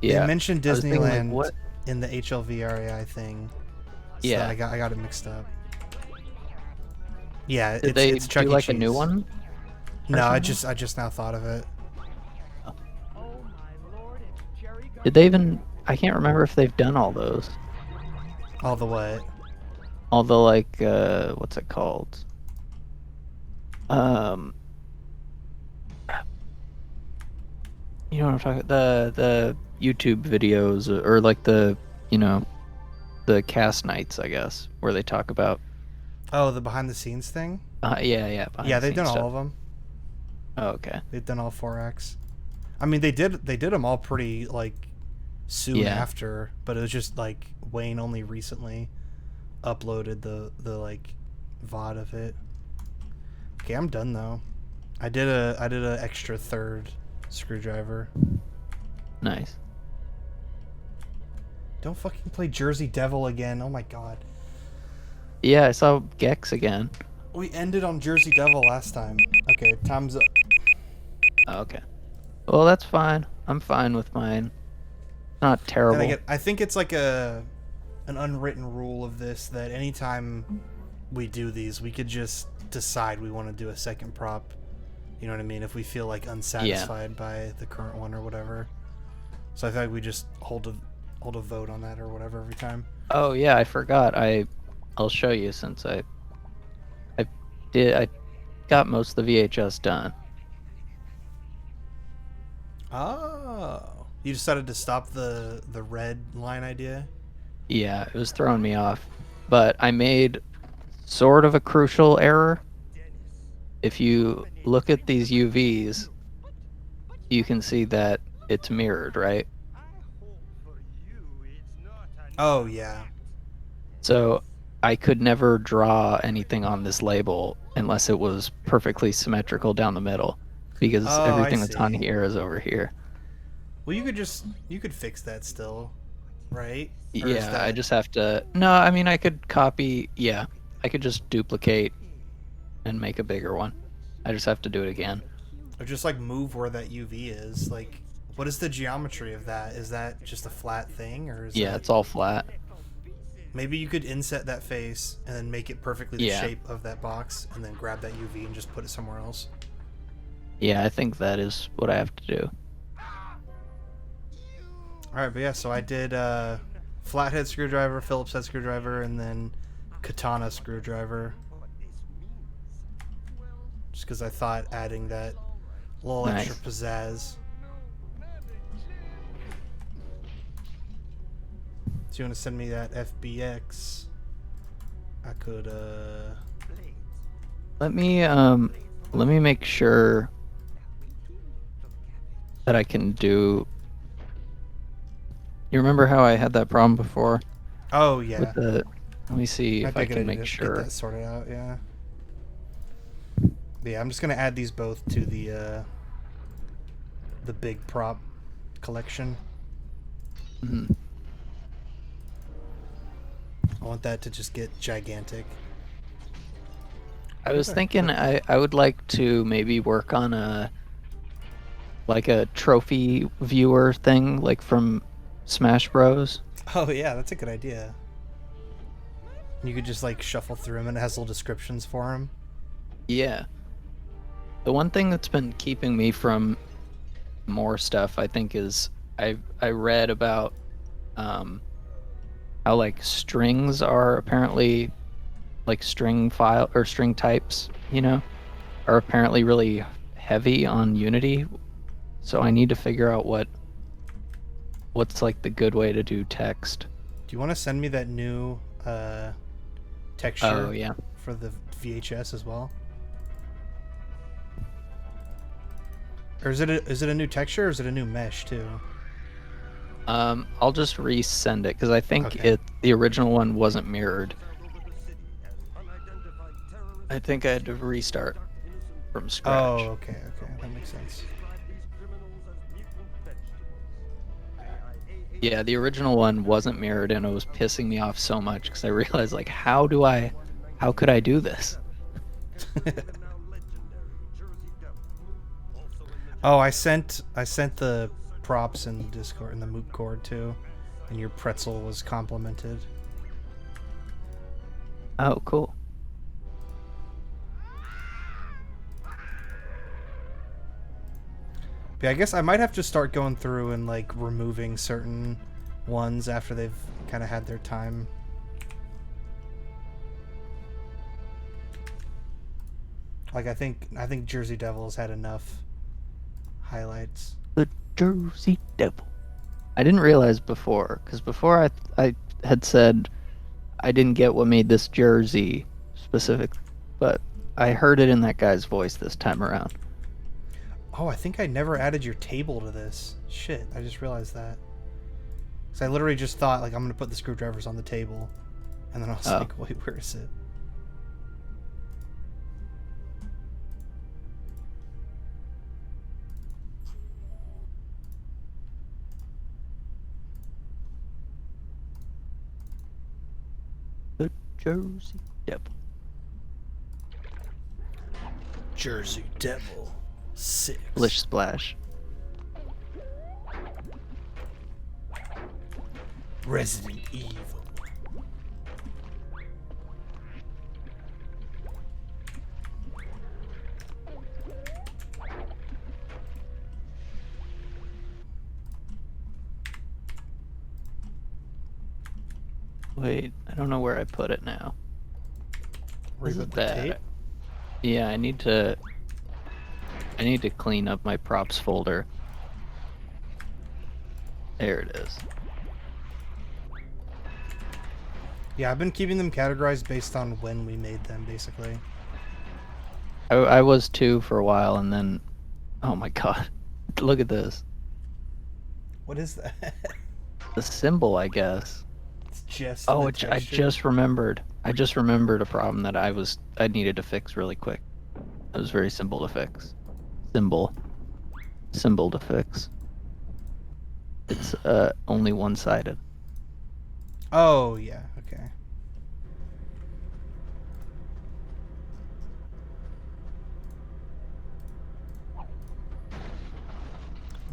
Speaker 1: mentioned Disneyland
Speaker 2: like,
Speaker 1: in the HLVRAI thing. So
Speaker 2: yeah.
Speaker 1: I got it mixed up. Yeah,
Speaker 2: Did
Speaker 1: it's Chuck
Speaker 2: do
Speaker 1: E.
Speaker 2: like
Speaker 1: Cheese.
Speaker 2: a new one?
Speaker 1: No, I just now thought of it.
Speaker 2: Did they even... I can't remember if they've done all those.
Speaker 1: All the what?
Speaker 2: All the, like, what's it called? You know what I'm talking about? The YouTube videos or like the you know the cast nights, I guess, where they talk about.
Speaker 1: Oh, the behind the scenes thing.
Speaker 2: Yeah, behind
Speaker 1: Yeah,
Speaker 2: the
Speaker 1: they've done
Speaker 2: scenes
Speaker 1: all
Speaker 2: stuff.
Speaker 1: of them.
Speaker 2: Oh, okay.
Speaker 1: They've done all 4X. I mean, they did them all pretty like soon
Speaker 2: Yeah.
Speaker 1: after, but it was just like Wayne only recently uploaded the like VOD of it. Okay, I'm done though. I did a extra third screwdriver.
Speaker 2: Nice.
Speaker 1: Don't fucking play Jersey Devil again. Oh my god.
Speaker 2: Yeah, I saw Gex again.
Speaker 1: We ended on Jersey Devil last time. Okay, time's up.
Speaker 2: Oh, okay. Well, that's fine. I'm fine with mine. Not terrible.
Speaker 1: And I think it's like an unwritten rule of this that anytime we do these, we could just decide we want to do a second prop. You know what I mean? If we feel like unsatisfied by the current one or whatever. So I feel like we just hold a vote on that or whatever every time.
Speaker 2: Oh yeah, I forgot. I'll show you since I got most of the VHS done.
Speaker 1: Oh, you decided to stop the red line idea?
Speaker 2: Yeah, it was throwing me off. But I made sort of a crucial error. If you look at these UVs, you can see that it's mirrored, right?
Speaker 1: Oh yeah.
Speaker 2: So I could never draw anything on this label unless it was perfectly symmetrical down the middle, because
Speaker 1: Oh, I
Speaker 2: everything that's on
Speaker 1: see.
Speaker 2: here is over here.
Speaker 1: Well, you could fix that still, right? Or is
Speaker 2: Yeah, I
Speaker 1: that-
Speaker 2: just have to. No, I mean I could copy. Yeah, I could just duplicate and make a bigger one. I just have to do it again.
Speaker 1: Or just like move where that UV is. Like, what is the geometry of that? Is that just a flat thing, or is
Speaker 2: Yeah,
Speaker 1: that...
Speaker 2: it's all flat.
Speaker 1: Maybe you could inset that face and then make it perfectly the
Speaker 2: Yeah.
Speaker 1: shape of that box, and then grab that UV and just put it somewhere else.
Speaker 2: Yeah, I think that is what I have to do.
Speaker 1: All right, but yeah, so I did flathead screwdriver, Phillips head screwdriver, and then katana screwdriver. Just because I thought adding that little
Speaker 2: Nice.
Speaker 1: extra pizzazz. So you want to send me that FBX? I could
Speaker 2: Let me make sure that I can do. You remember how I had that problem before
Speaker 1: Oh yeah.
Speaker 2: with the? Let me see
Speaker 1: Might
Speaker 2: if
Speaker 1: be a
Speaker 2: I
Speaker 1: good
Speaker 2: can
Speaker 1: idea
Speaker 2: make
Speaker 1: to
Speaker 2: sure.
Speaker 1: get that sorted out. Yeah. But yeah, I'm just gonna add these both to the big prop collection.
Speaker 2: Mhm.
Speaker 1: I want that to just get gigantic.
Speaker 2: I was thinking I would like to maybe work on a trophy viewer thing like from Smash Bros.
Speaker 1: Oh yeah, that's a good idea. You could just like shuffle through them, and it has little descriptions for them.
Speaker 2: Yeah. The one thing that's been keeping me from more stuff, I think, is I read about how like strings are apparently like string file or string types, are apparently really heavy on Unity. So I need to figure out what's like the good way to do text.
Speaker 1: Do you want to send me that new texture
Speaker 2: Oh yeah.
Speaker 1: for the VHS as well? Or is it a new texture, or is it a new mesh too?
Speaker 2: I'll just resend it because I think
Speaker 1: Okay.
Speaker 2: the original one wasn't mirrored. I think I had to restart from scratch.
Speaker 1: Oh, okay, that makes sense.
Speaker 2: Yeah, the original one wasn't mirrored, and it was pissing me off so much because I realized, like, how could I do this?
Speaker 1: Oh, I sent the props in Discord, in the Moot Cord too, and your pretzel was complimented.
Speaker 2: Oh, cool.
Speaker 1: But yeah, I guess I might have to start going through and like removing certain ones after they've kind of had their time. Like I think Jersey Devil's had enough highlights.
Speaker 2: Jersey Devil. I didn't realize before, because before I had said I didn't get what made this jersey specific, but I heard it in that guy's voice this time around.
Speaker 1: Oh, I think I never added your table to this. Shit, I just realized that. Because I literally just thought, like, I'm going to put the screwdrivers on the table. And then I was like, wait, where is it?
Speaker 2: The Jersey Devil.
Speaker 1: Jersey Devil 6.
Speaker 2: Splish Splash.
Speaker 1: Resident Evil.
Speaker 2: Wait, I don't know where I put it now.
Speaker 1: Where
Speaker 2: This
Speaker 1: you
Speaker 2: is
Speaker 1: put the
Speaker 2: bad.
Speaker 1: tape?
Speaker 2: Yeah, I need to clean up my props folder. There it is.
Speaker 1: Yeah, I've been keeping them categorized based on when we made them, basically.
Speaker 2: I was too for a while, and then, oh my god, look at this.
Speaker 1: What is that?
Speaker 2: The symbol, I guess.
Speaker 1: It's just
Speaker 2: Oh,
Speaker 1: the
Speaker 2: I
Speaker 1: texture.
Speaker 2: just remembered. I just remembered a problem that I needed to fix really quick. It was very simple to fix. Symbol to fix. It's only one-sided.
Speaker 1: Oh, yeah, okay.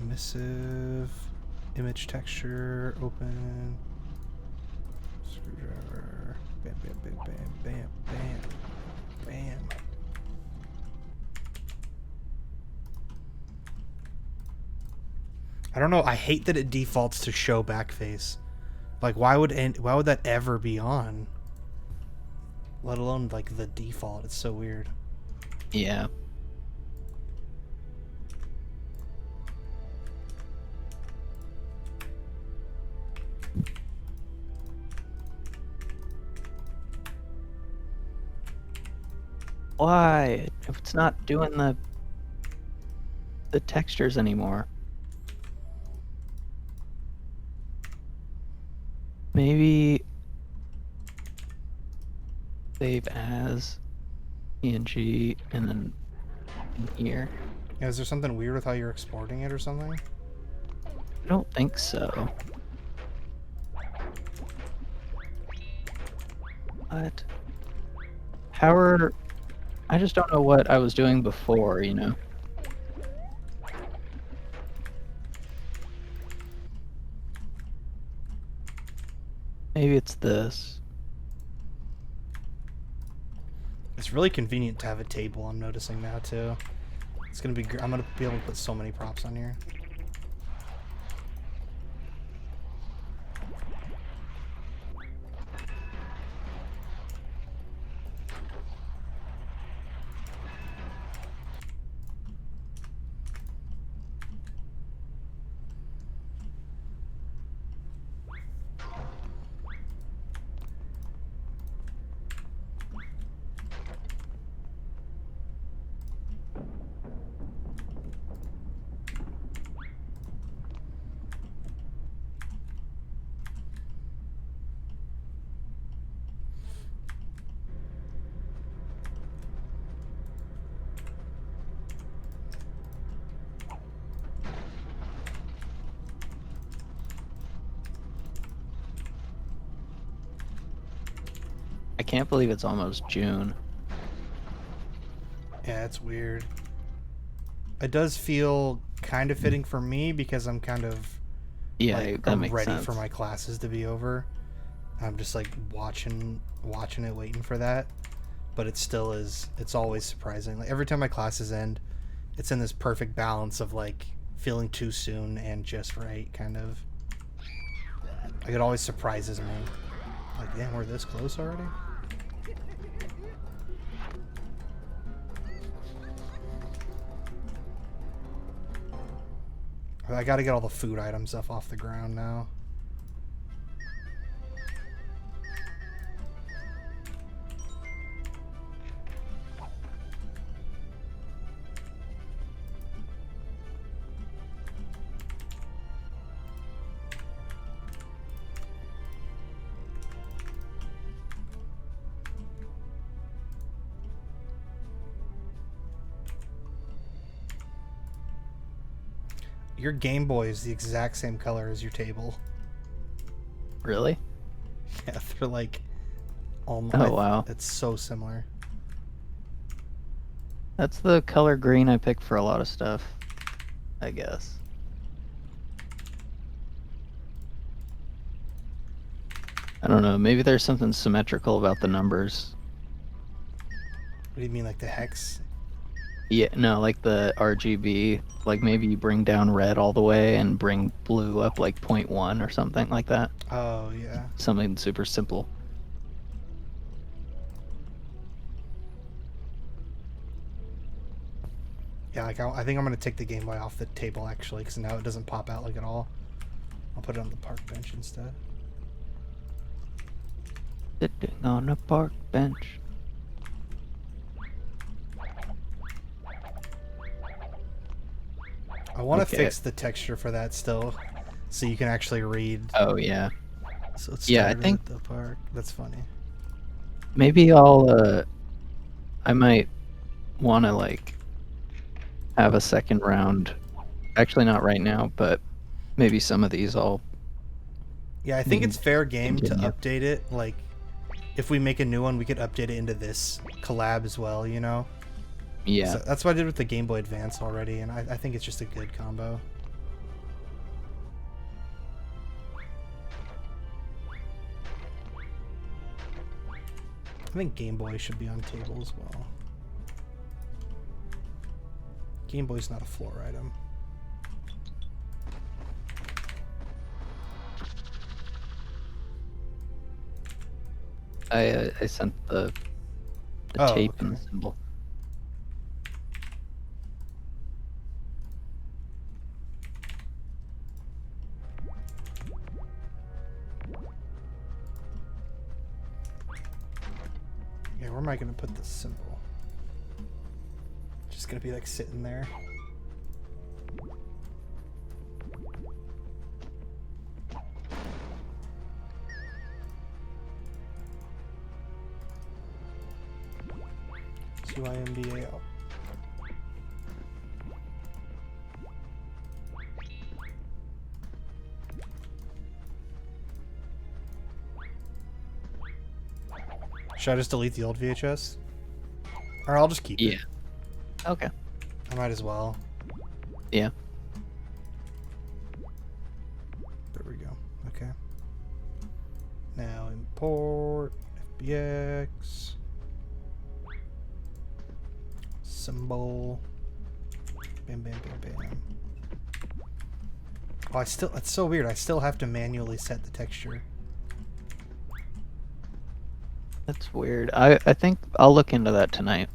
Speaker 1: Emissive, image texture, open, screwdriver, bam, bam, bam, bam, bam, bam, bam. I don't know, I hate that it defaults to show backface. Like, why would that ever be on? Let alone, like, the default. It's so weird.
Speaker 2: Yeah. Why? If it's not doing the textures anymore. Maybe save as PNG and then in here.
Speaker 1: Yeah, is there something weird with how you're exporting it or something?
Speaker 2: I don't think so. What? I just don't know what I was doing before, you know? Maybe it's this.
Speaker 1: It's really convenient to have a table, I'm noticing now, too. It's gonna be I'm gonna be able to put so many props on here.
Speaker 2: I can't believe it's almost June.
Speaker 1: Yeah, it's weird. It does feel kind of fitting for me because I'm kind of
Speaker 2: Yeah, that makes
Speaker 1: ready
Speaker 2: sense.
Speaker 1: for my classes to be over. I'm just like watching it, waiting for that. But it still is. It's always surprising. Like every time my classes end, it's in this perfect balance of like feeling too soon and just right, kind of. Like it always surprises me. Like, damn, we're this close already? I gotta get all the food item stuff off the ground now. Your Game Boy is the exact same color as your table.
Speaker 2: Really?
Speaker 1: Yeah, they're like almost.
Speaker 2: Oh, wow.
Speaker 1: It's so similar.
Speaker 2: That's the color green I pick for a lot of stuff, I guess. I don't know, maybe there's something symmetrical about the numbers.
Speaker 1: What do you mean, like the hex?
Speaker 2: Yeah, no, like the RGB, like maybe you bring down red all the way and bring blue up like 0.1 or something like that.
Speaker 1: Oh, yeah.
Speaker 2: Something super simple.
Speaker 1: Yeah, like I think I'm gonna take the Game Boy off the table actually, because now it doesn't pop out like at all. I'll put it on the park bench instead.
Speaker 2: Sitting on a park bench.
Speaker 1: I want to
Speaker 2: Okay.
Speaker 1: fix the texture for that still, so you can actually read.
Speaker 2: Oh, yeah.
Speaker 1: So it's
Speaker 2: Yeah, I
Speaker 1: started
Speaker 2: think-
Speaker 1: at the park. That's funny.
Speaker 2: Maybe I might want to, like, have a second round. Actually, not right now, but maybe some of these I'll...
Speaker 1: Yeah, I think it's fair game to
Speaker 2: Continue.
Speaker 1: update it. Like, if we make a new one, we could update it into this collab as well, you know?
Speaker 2: Yeah.
Speaker 1: So that's what I did with the Game Boy Advance already, and I think it's just a good combo. I think Game Boy should be on table as well. Game Boy's not a floor item.
Speaker 2: I sent the
Speaker 1: Oh,
Speaker 2: tape and the
Speaker 1: okay.
Speaker 2: symbol.
Speaker 1: Yeah, where am I gonna put the symbol? Just gonna be like sitting there. CYMBAL. Should I just delete the old VHS? Or I'll just keep
Speaker 2: Yeah.
Speaker 1: it.
Speaker 2: Okay.
Speaker 1: I might as well.
Speaker 2: Yeah.
Speaker 1: There we go. Okay. Now import FBX. Symbol. Bam, bam, bam, bam. Oh, it's so weird. I still have to manually set the texture.
Speaker 2: That's weird. I think I'll look into that tonight.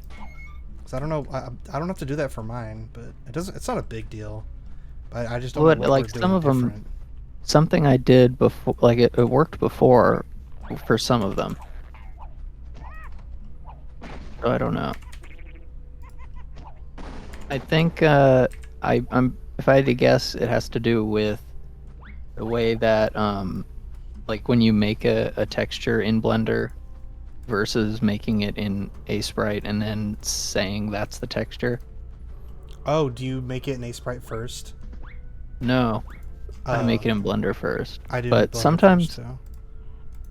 Speaker 1: Cause I don't know. I don't have to do that for mine, but it doesn't. It's not a big deal. But I just don't
Speaker 2: What,
Speaker 1: know what
Speaker 2: like,
Speaker 1: we're
Speaker 2: some
Speaker 1: doing
Speaker 2: of 'em-
Speaker 1: different.
Speaker 2: Something I did before, like it worked before for some of them. So I don't know. I think I'm if I had to guess, it has to do with the way that like when you make a texture in Blender versus making it in Sprite and then saying that's the texture.
Speaker 1: Oh, do you make it in Sprite first?
Speaker 2: No, I make it
Speaker 1: Oh,
Speaker 2: in Blender first.
Speaker 1: I do.
Speaker 2: But
Speaker 1: Blender
Speaker 2: sometimes
Speaker 1: first, too.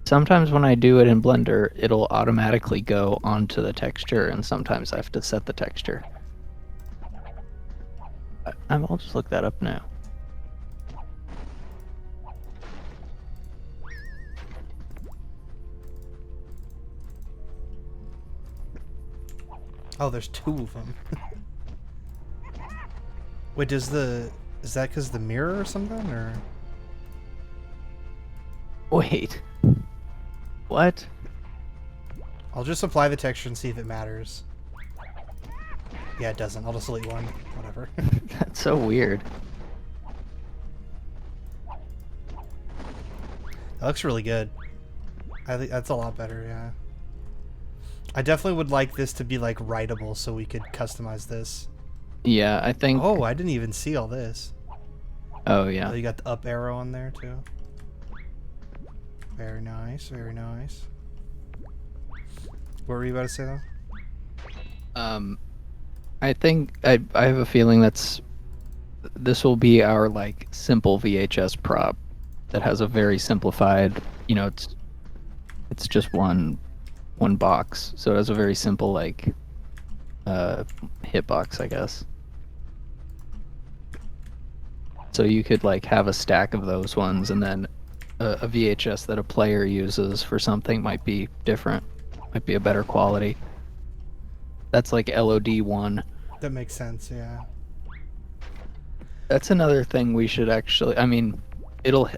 Speaker 2: sometimes when I do it in Blender, it'll automatically go onto the texture, and sometimes I have to set the texture. I'll just look that up now.
Speaker 1: Oh, there's two of them. Wait, is that because the mirror or something, or?
Speaker 2: Wait. What?
Speaker 1: I'll just apply the texture and see if it matters. Yeah, it doesn't. I'll just delete one. Whatever.
Speaker 2: That's so weird.
Speaker 1: That looks really good. I think that's a lot better, yeah. I definitely would like this to be like writable so we could customize this.
Speaker 2: Yeah, I think.
Speaker 1: Oh, I didn't even see all this.
Speaker 2: Oh
Speaker 1: Oh,
Speaker 2: yeah.
Speaker 1: you got the up arrow on there too. Very nice, very nice. What were you about to say though?
Speaker 2: I think I have a feeling this will be our like simple VHS prop that has a very simplified, it's just one box, so it has a very simple like hitbox, I guess. So you could like have a stack of those ones, and then a VHS that a player uses for something might be different, might be a better quality. That's like LOD 1.
Speaker 1: That makes sense, yeah.
Speaker 2: That's another thing we should actually. I mean,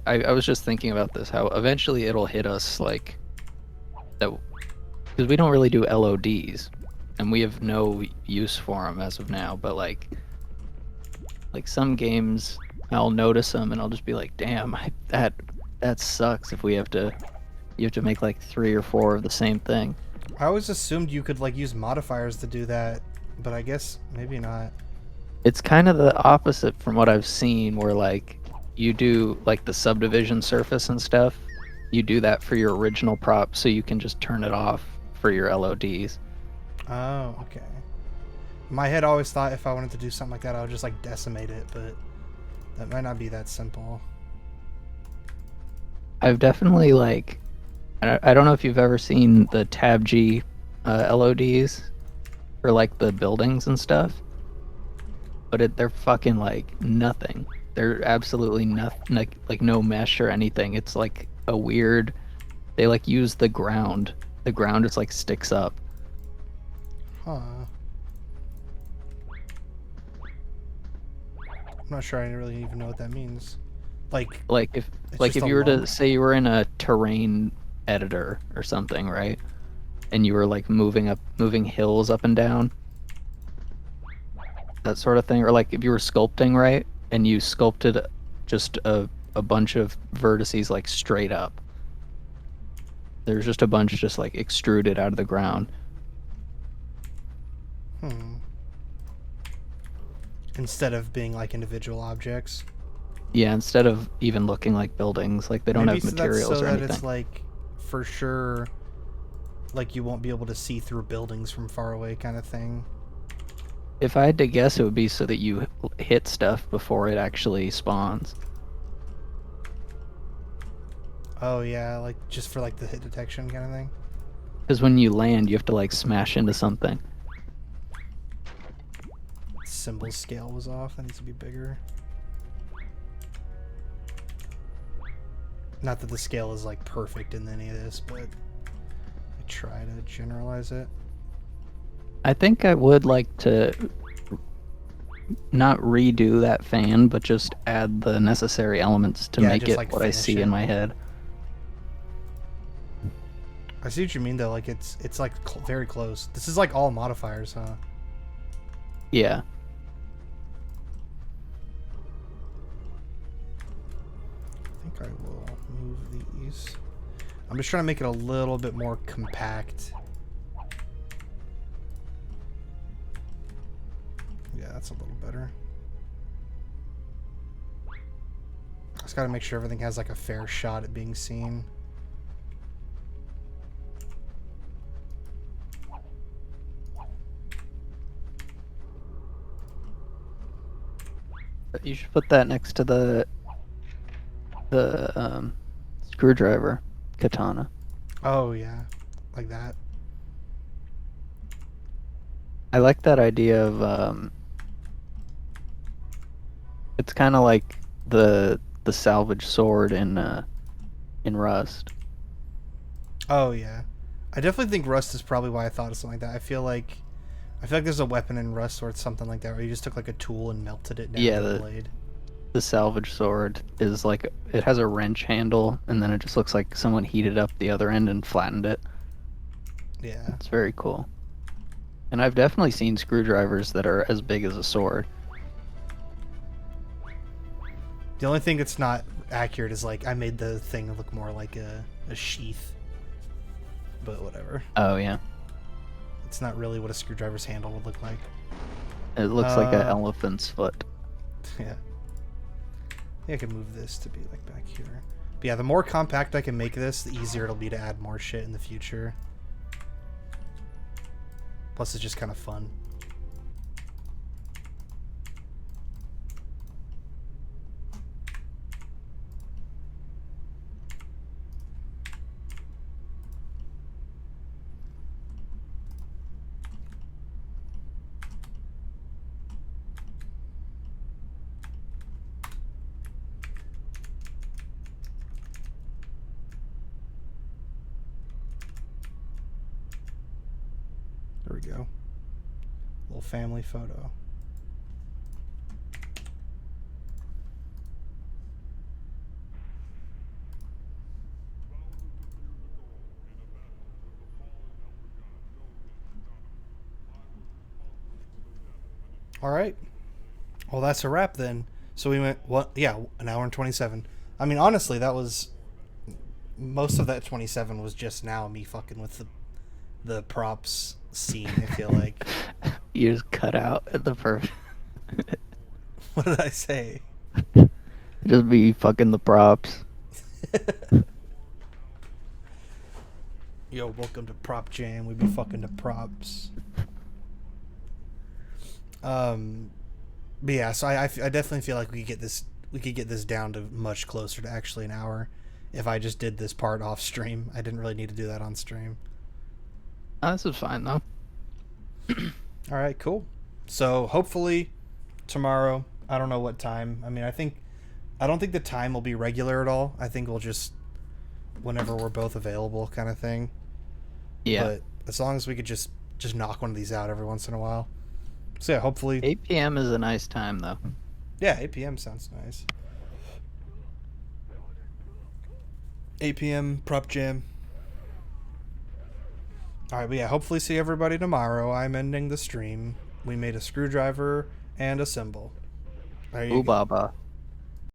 Speaker 2: I was just thinking about this. How eventually it'll hit us like that, because we don't really do LODs, and we have no use for them as of now. But like some games, I'll notice them and I'll just be like, damn, that sucks. If you have to make like 3 or 4 of the same thing.
Speaker 1: I always assumed you could like use modifiers to do that, but I guess maybe not.
Speaker 2: It's kind of the opposite from what I've seen, where like you do like the subdivision surface and stuff. You do that for your original prop, so you can just turn it off for your LODs.
Speaker 1: Oh, okay. My head always thought if I wanted to do something like that, I would just like decimate it, but that might not be that simple.
Speaker 2: I've definitely like, I don't know if you've ever seen the Tab G LODs for like the buildings and stuff, but they're fucking like nothing. They're absolutely nothing, like no mesh or anything. It's like a weird. They like use the ground. The ground just like sticks up.
Speaker 1: Huh. I'm not sure I really even know what that means. Like
Speaker 2: if
Speaker 1: it's
Speaker 2: like
Speaker 1: just
Speaker 2: if
Speaker 1: a
Speaker 2: you were
Speaker 1: lump?
Speaker 2: to say you were in a terrain editor or something, right? And you were like moving hills up and down. That sort of thing. Or like if you were sculpting, right? And you sculpted just a bunch of vertices like straight up. There's just a bunch just like extruded out of the ground.
Speaker 1: Instead of being like individual objects.
Speaker 2: Yeah, instead of even looking like buildings, like they don't
Speaker 1: Maybe
Speaker 2: have
Speaker 1: so
Speaker 2: materials
Speaker 1: that's so
Speaker 2: or
Speaker 1: that
Speaker 2: anything.
Speaker 1: it's like for sure like you won't be able to see through buildings from far away kind of thing.
Speaker 2: If I had to guess, it would be so that you hit stuff before it actually spawns.
Speaker 1: Oh yeah, like just for like the hit detection kind of thing.
Speaker 2: Because when you land, you have to like smash into something.
Speaker 1: Cymbal scale was off. That needs to be bigger. Not that the scale is like perfect in any of this, but I try to generalize it.
Speaker 2: I think I would like to not redo that fan, but just add the necessary elements to
Speaker 1: Yeah,
Speaker 2: make
Speaker 1: just,
Speaker 2: it
Speaker 1: like,
Speaker 2: what I
Speaker 1: finish
Speaker 2: see
Speaker 1: it.
Speaker 2: in my head.
Speaker 1: I see what you mean though. Like it's like very close. This is like all modifiers, huh?
Speaker 2: Yeah.
Speaker 1: I think I will move these. I'm just trying to make it a little bit more compact. Yeah, that's a little better. Just gotta make sure everything has like a fair shot at being seen.
Speaker 2: You should put that next to the screwdriver katana.
Speaker 1: Oh yeah, like that.
Speaker 2: I like that idea of it's kind of like the salvage sword in Rust.
Speaker 1: Oh yeah, I definitely think Rust is probably why I thought of something like that. I feel like there's a weapon in Rust or it's something like that where you just took like a tool and melted it down
Speaker 2: Yeah,
Speaker 1: to the blade.
Speaker 2: The salvage sword is like, it has a wrench handle, and then it just looks like someone heated up the other end and flattened it.
Speaker 1: Yeah.
Speaker 2: It's very cool. And I've definitely seen screwdrivers that are as big as a sword.
Speaker 1: The only thing that's not accurate as like I made the thing look more like a sheath. But whatever.
Speaker 2: Oh yeah,
Speaker 1: It's not really what a screwdriver's handle would look like.
Speaker 2: it looks like an elephant's foot.
Speaker 1: Yeah. I could move this to be like back here. But yeah, the more compact I can make this, the easier it'll be to add more shit in the future. Plus it's just kind of fun. There we go. Little family photo. All right. Well, that's a wrap then. So we went, what? Yeah, an hour and 27. I mean, honestly, that was most of that 27 was just now me fucking with the props scene. I feel like.
Speaker 2: You just cut out at the first.
Speaker 1: What did I say?
Speaker 2: Just be fucking the props.
Speaker 1: Yo, welcome to Prop Jam. We be fucking the props. But yeah, so I definitely feel like we could get this down to much closer to actually an hour if I just did this part off stream. I didn't really need to do that on stream.
Speaker 2: Oh, this is fine though.
Speaker 1: All right, cool. So hopefully tomorrow, I don't know what time. I mean, I don't think the time will be regular at all. I think we'll just whenever we're both available kind of thing.
Speaker 2: Yeah.
Speaker 1: But as long as we could just knock one of these out every once in a while. So yeah, hopefully
Speaker 2: 8 p.m. is a nice time though.
Speaker 1: Yeah, 8 p.m. sounds nice. 8 p.m. Prop Jam. Alright, but yeah, hopefully see everybody tomorrow. I'm ending the stream. We made a screwdriver and a cymbal. There you
Speaker 2: Ooh,
Speaker 1: go.
Speaker 2: baba.